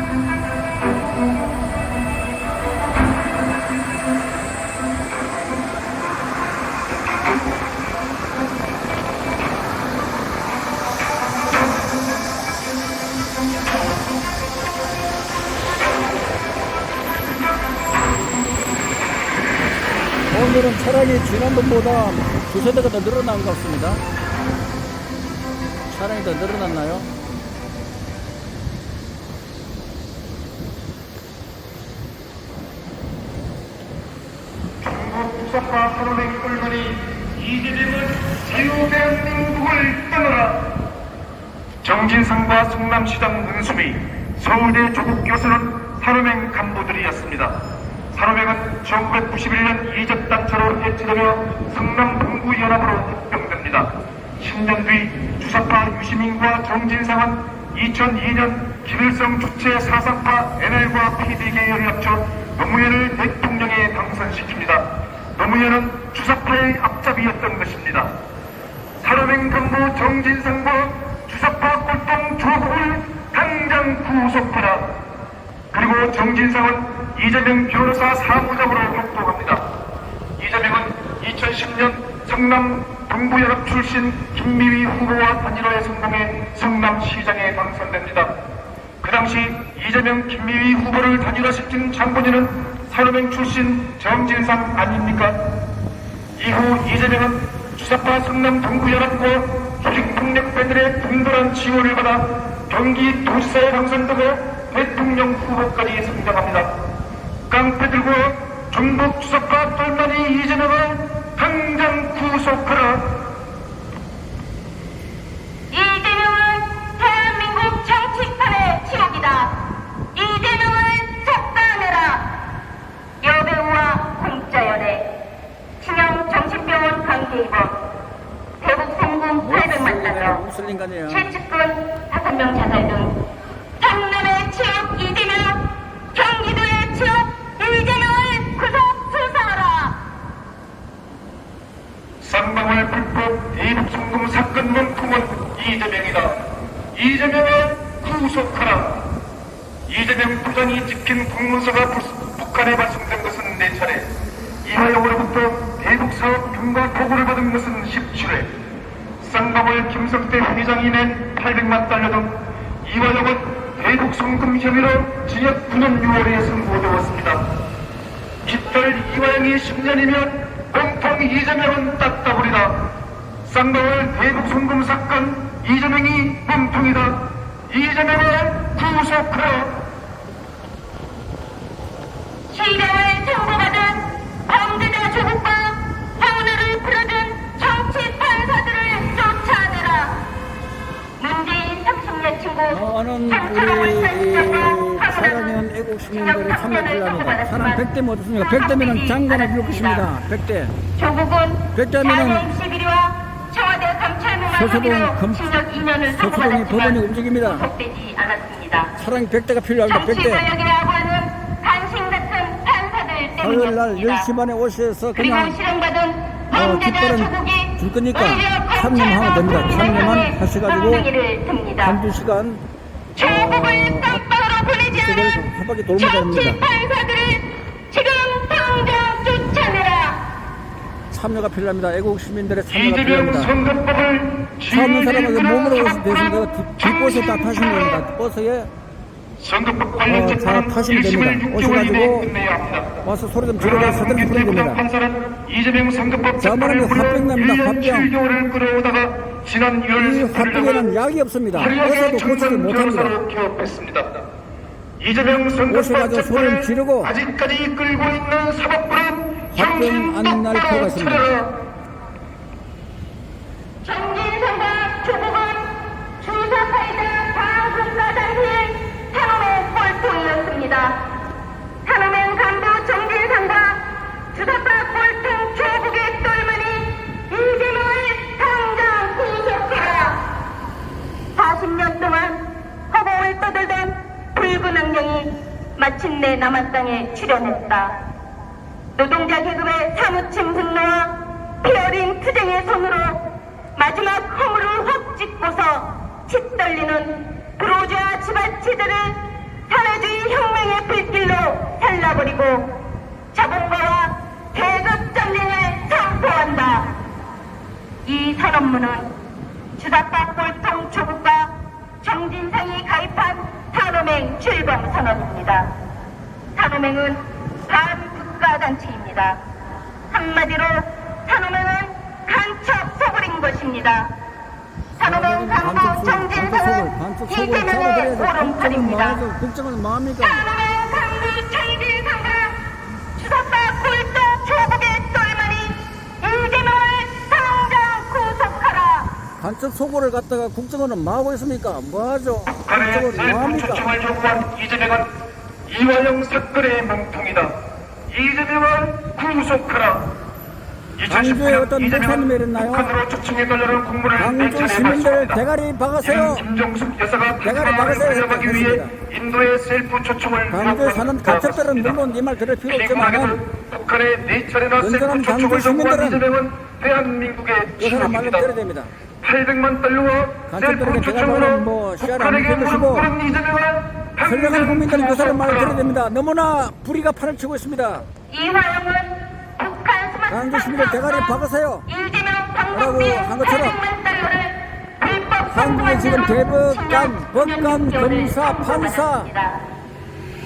오늘은 차량이 지난번보다 두세 대가 더 늘어난 것 같습니다. 차량이 더 늘어났나요? 중국 주석과 산업의 꿀벌이 이재명은 자유 대한민국을 떠나라. 정진상과 성남시장 문수미, 서울대 조국 교수는 산업행 간부들이었습니다. 산업행은 1991년 이적단체로 해체되며 성남 동구연합으로 합병됩니다. 10년 뒤 주사파 유시민과 정진상은 2002년 김일성 주체 사상파 NL과 PD 계열을 합쳐 노무현을 대통령에 당선시킵니다. 노무현은 주사파의 앞잡이였던 것입니다. 산업행 간부 정진상과 주사파 꼴통 조국을 당장 구속하라. 그리고 정진상은 이재명 변호사 사무장으로 활동합니다. 이재명은 2010년 성남 동부연합 출신 김미휘 후보와 단일화에 성공해 성남시장에 당선됩니다. 그 당시 이재명 김미휘 후보를 단일화시킨 장본인은 산업행 출신 정진상 아닙니까? 이후 이재명은 주사파 성남 동부연합과 조직폭력배들의 분분한 지원을 받아 경기도지사에 당선되고 대통령 후보까지 성장합니다. 깡패들과 전북 주사파 똘마니 이재명을 당장 구속하라. 이재명은 대한민국 정치판의 치욕이다. 이재명을 속가내라. 여배우와 공짜연애, 신형 정신병원 강제 입원, 대북 송금 800만 달러, 무슨 인간이에요? 최측근 5명 자살 등 경남의 치욕 이재명, 경기도의 치욕 이재명을 구속 수사하라. 쌍방울 불법 대북 송금 사건 몸통은 이재명이다. 이재명을 구속하라. 이재명 부장이 지킨 공문서가 북한에 발송된 것은 4차례, 이화영으로부터 대북 사업 경과 보고를 받은 것은 17회, 쌍방울 김성태 회장이 낸 800만 달러 등 이화영은 대북 송금 혐의로 징역 9년 6월에 선고되었습니다. 깃털 이화영이 10년이면 몸통 이재명은 따따블이다. 쌍방울 대북 송금 사건 이재명이 몸통이다. 이재명을 구속하라. 시장을 청구받은 범죄자 조국과 황혼을 풀어준 정치 판사들을 쫓아내라. 문재인 30년 친구 저는 장철홍을 우리 살인자와 사랑하는 애국 시민들의 참여 필요합니다. 사람 100대면 어떻습니까? 100대면 장관을 비울 것입니다. 100대. 조국은 100대면은 11위와 청와대 감찰무만 서초동 징역 2년을 서초동이 법원이 움직입니다. 구속되지 않았습니다. 사랑 100대가 필요합니다. 정치 100대. 권력이라고 하는 간신 같은 판사들 화요일 날 때문이었습니다. 10시 반에 오셔서 그리고 그냥 실형받은 범죄자 뒷발은 조국이 줄 거니까 오히려 참여하면 됩니다. 검찰과 참여만 국민을 하셔가지고 엉덩이를 듭니다. 한두 시간 조국을 깜빵으로 보내지 이쪽을 않은 한 바퀴 돌면 정치 됩니다. 판사들을 지금 당장 쫓아내라. 참여가 필요합니다. 애국 시민들의 참여가 이재명 필요합니다. 선거법을 차 없는 사람은 그 몸으로 오시면 지지하는 되겠습니다. 뒷버스에 다 타시면 됩니다. 버스에 선거법 관련 자, 재판은 타시면 1심을 됩니다. 6개월 오셔가지고 이내에 끝내야 합니다. 와서 소리 좀 지르고 그러나 서둘러 부르면 국민대표 됩니다. 판사는 이재명 선거법 자, 재판을 말하면 불러 합병납니다. 1년 합병. 7개월을 끌어오다가 지난 이 6월 18일 합병에는 약이 없습니다. 화려하게 어서도 고치지 청산 못합니다. 변호사로 개업했습니다. 이재명 선거법 오셔가지고 소리를 재판을 지르고 아직까지 끌고 있는 사법부는 합병 안 날 필요가 있습니다. 정진상과 조국은 주사파이자 다국가단체의 탄원의 꼴통이었습니다. 탄원행 간부 정진상과 주사파 꼴통 조국의 똘마니 이재명을 당장 구속하라. 40년 동안 허공을 떠들던 붉은 악령이 마침내 남한 땅에 출현했다. 노동자 계급의 사무침 분노와 피어린 투쟁의 손으로 마지막 허물을 확 짚고서 짓떨리는 부르주아 지바치들을 사회주의 혁명의 불길로 살라버리고 자본가와 계급 전쟁을 선포한다. 이 선언문은 주사파 꼴통 조국과 정진상이 가입한 탄호맹 출범 선언입니다. 탄호맹은 반국가단체입니다. 한마디로 탄호맹은 간첩 소굴인 것입니다. 탄호맹 간부 정진상은 이재명의 오른팔입니다. 국정은 뭐합니까? 탄호맹 간부 정진상과 주사파 꼴통 조국의 똘마니 이재명을 당장 구속하라. 간첩 소고를 갖다가 국정원은 뭐하고 있습니까? 뭐하죠? 북한의 국정원 셀프 뭐합니까? 초청을 요구한 이재명은 이화영 사건의 멍통이다. 이재명을 구속하라. 광주에 어떤 목사님이 이랬나요? 북한으로 초청해 달라는 공문을 광주 내 차례 시민들 받습니다. 대가리 박으세요. 김정숙 여사가 대가리 박으세요. 가져가기 위해 했습니다. 인도의 셀프 초청을 광주에 사는 간첩들은 물론 이 말 들을 필요 없지만 북한의 네 차례나 셀프 건전한 초청을 광주 요구한 시민들은 이재명은 대한민국의 이 사람 말로 신용입니다. 때려야 됩니다. 800만 달러와 간첩들에게 셀프 대가리 초청으로 뭐 시야를 북한에게 안 펴주시고 무릎 꿇은 이재명은 선량한 국민들은 그 사람 말을 들어야 구속하라. 됩니다. 너무나 불의가 판을 치고 있습니다. 이화영은 북한 스마트 광주 시민들 대가리 박으세요. 이재명 라고 방법비 한 것처럼 800만 달러를 불법 한국에 지금 대법관, 법관, 검사, 판사 판사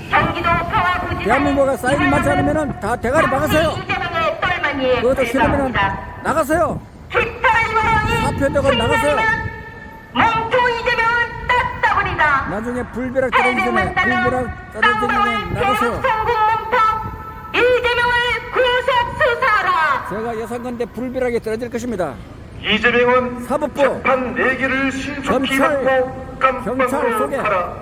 경기도 평화부지사의 대한민국에 사인 맞지 않으면 다 대가리 박으세요. 이재명의 똘마니에 그것도 싫으면 불과합니다. 나가세요. 깃털 이화영이 사표되고 나가세요. 멍토 이재명은 따따버리다. 나중에 불벼락 떨어지기 전에 불벼락 떨어지기 전에 나가세요. 성공문터 이재명을 구속 수사하라. 제가 예상컨대 불벼락이 떨어질 것입니다. 이재명은 사법부, 재판 4개를 신속히 경찰, 받고 경찰 깜빵으로 속에 가라.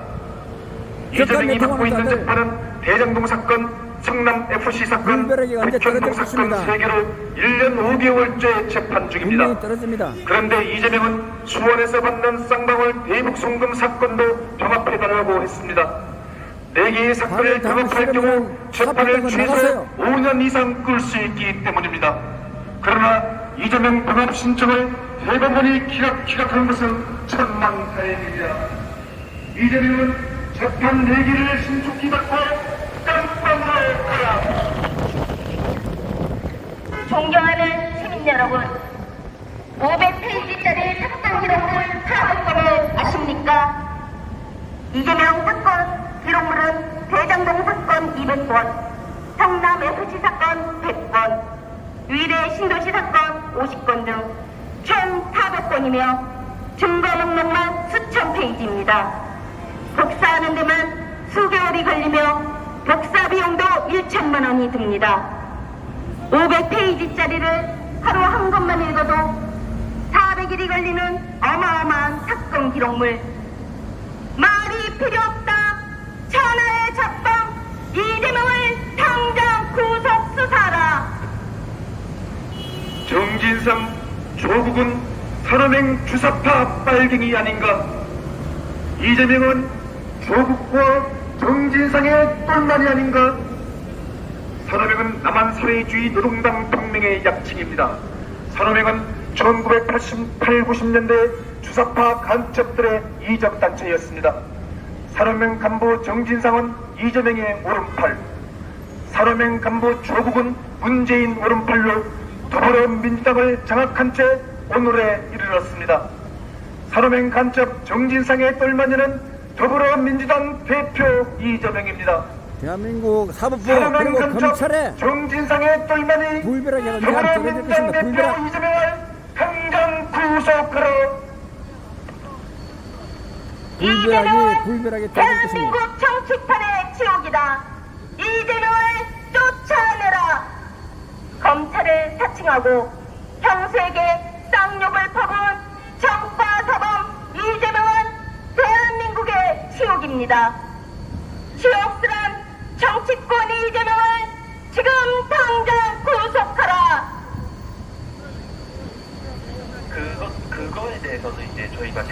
격한 이재명이 받고 있는 대통령들 재판은 대장동 사건, 성남FC 사건, 불벼락이 언제 백현동 떨어질 사건 것입니다. 3개로 1년 5개월째 재판 중입니다. 분명히 떨어집니다. 그런데 이재명은 수원에서 받는 쌍방울 대북 송금 사건도 병합해달라고 했습니다. 4개의 사건을 다음에 병합할 경우 싫으면 재판을 사표되고 최소 나가세요. 5년 이상 끌 수 있기 때문입니다. 그러나 이재명 병합 신청을 대법원이 기각한 것은 천만다행입니다. 이재명은 재판 4개를 신속히 받고 깜빵으로 가라. 존경하는 시민 여러분, 500페이지짜리 사건 기록물 사건을 아십니까? 이재명 사건 기록물은 대장동 사건 200건, 성남 FC 사건 100건, 위례 신도시 사건 50건 등 총 400건이며 증거 목록만 수천 페이지입니다. 복사하는 데만 수개월이 걸리며 복사 비용도 1천만 원이 듭니다. 500페이지짜리를 하루 한 권만 읽어도 400일이 걸리는 어마어마한 사건 기록물. 말이 필요 없다. 천하의 적방 이재명을 당장 구속 수사하라. 정진상, 조국은 산업행 주사파 빨갱이 아닌가? 이재명은 조국과 정진상의 똘마니 아닌가? 산업행은 남한 사회주의 노동당 동맹의 약칭입니다. 산업행은 1988, 90년대 주사파 간첩들의 이적단체였습니다. 산업행 간부 정진상은 이재명의 오른팔, 산업행 간부 조국은 문재인 오른팔로 더불어민주당을 장악한 채 오늘에 이르렀습니다. 산호맹 간첩 정진상의 똘마니는 더불어민주당 대표 이재명입니다. 대한민국 사법부 산호맹 그리고 간첩 검찰에 정진상의 똘마니 불별하게 하는 더불어민주당 대표 불별하게 이재명을 당장 구속하라. 불별하게 대한민국 정치판의 지옥이다. 이재명을 쫓아내라. 검찰을 사칭하고 형수에게 쌍욕을 퍼부은 정파사범 이재명은 대한민국의 지옥입니다. 지옥스런 정치권 이재명을 지금 당장 구속하라. 그거에 대해서도 이제 저희가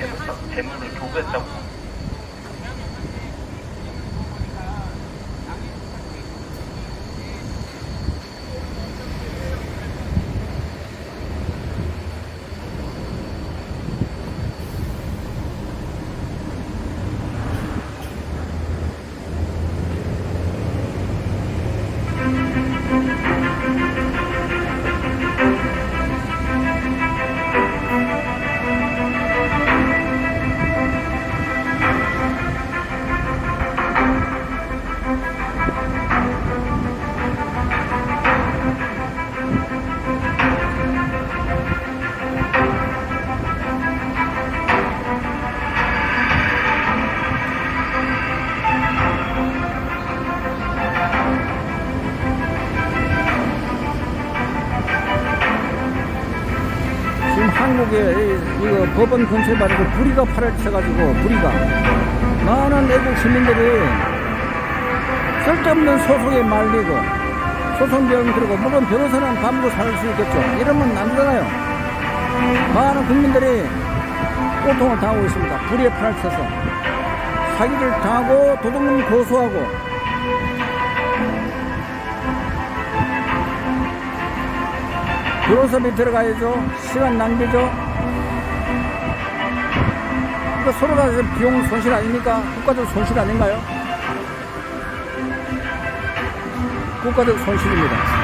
재물을 교부했다고. 지금 한국에 이거 법원 근처에 말이고 불의가 팔을 쳐가지고 불의가 많은 애국 시민들이 쓸데없는 소송에 말리고 소송비용 들고 물론 변호사는 밥 먹고 살 수 있겠죠. 이러면 안 되잖아요. 많은 국민들이 고통을 당하고 있습니다. 불의에 팔을 쳐서 사기를 당하고 도둑놈 고소하고 변호사비 들어가야죠. 시간 낭비죠. 이거 서로가 비용 손실 아닙니까? 국가적 손실 아닌가요? 국가적 손실입니다.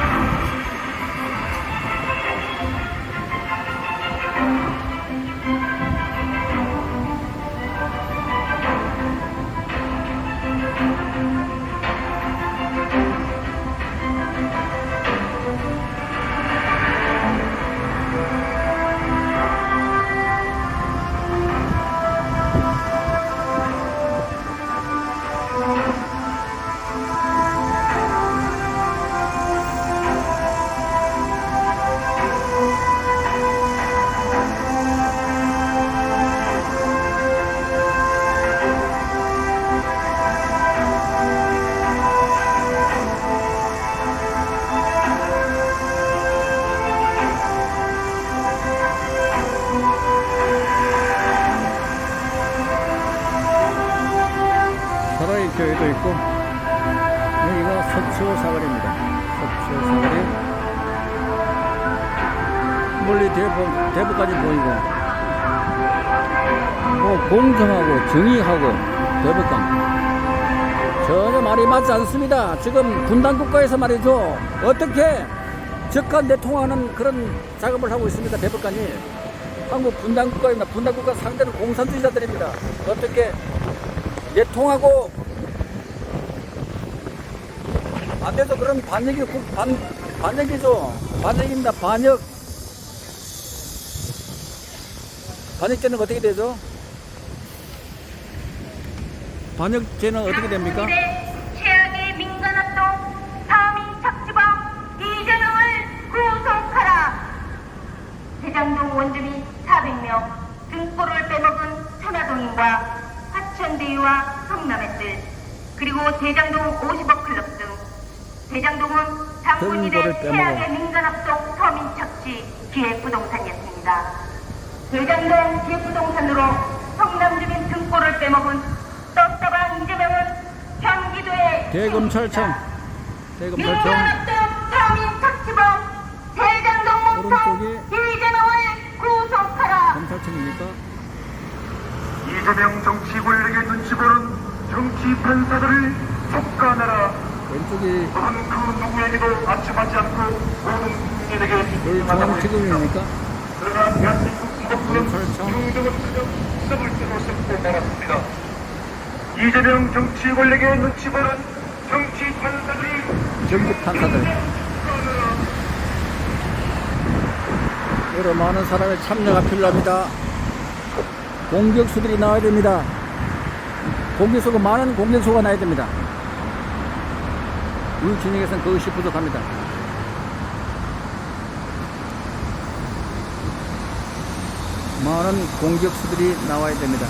교회도 있고 여기가 서초 사거리입니다. 서초 사거리 멀리 대부까지 보이고 뭐 공정하고 정의하고 대북강 전혀 말이 맞지 않습니다. 지금 분단국가에서 말이죠. 어떻게 적한 내통하는 그런 작업을 하고 있습니다. 대북강이 한국 분단국가입니다. 분단국가 상대는 공산주의자들입니다. 어떻게 내통하고 안 돼서 그런 반역이죠. 반역입니다. 반역죄는 어떻게 되죠? 반역죄는 어떻게 됩니까? 최악의 민간합동 사민 착지범 이재명을 구속하라. 대장동 원주민 400명 등골을 빼먹은 천화동인과 화천대유와 성남의뜰 그리고 대장동 50억 클럽 등 대장동은 당군일의 최악의 민간합동 서민 착지 기획부동산이었습니다. 대장동 기획부동산으로 성남주민 등골을 빼먹은 떴다방 이재명은 경기도의 대검찰청 민간합동 서민 착지범 대장동 목성 이재명을 구속하라. 검찰청입니까? 이재명 정치 권력의 눈치 보는 정치 판사들을 속가내라. 왼쪽이 저는 그 누구에게도 안심하지 않고 모든 국민에게 여기 희망하고 중앙지검입니까? 그러나 대한민국 사법부는 경찰청. 중정은 그저 수석을 뜨고 썩고 말았습니다. 이재명 정치 권력의 눈치 보는 정치 판사들이 전국 판사들 여러 많은 사람의 참여가 필요합니다. 공격수들이 나와야 됩니다. 공격수가 많은 공격수가 나야 됩니다. 우리 진영에서는 그것이 부족합니다. 많은 공격수들이 나와야 됩니다.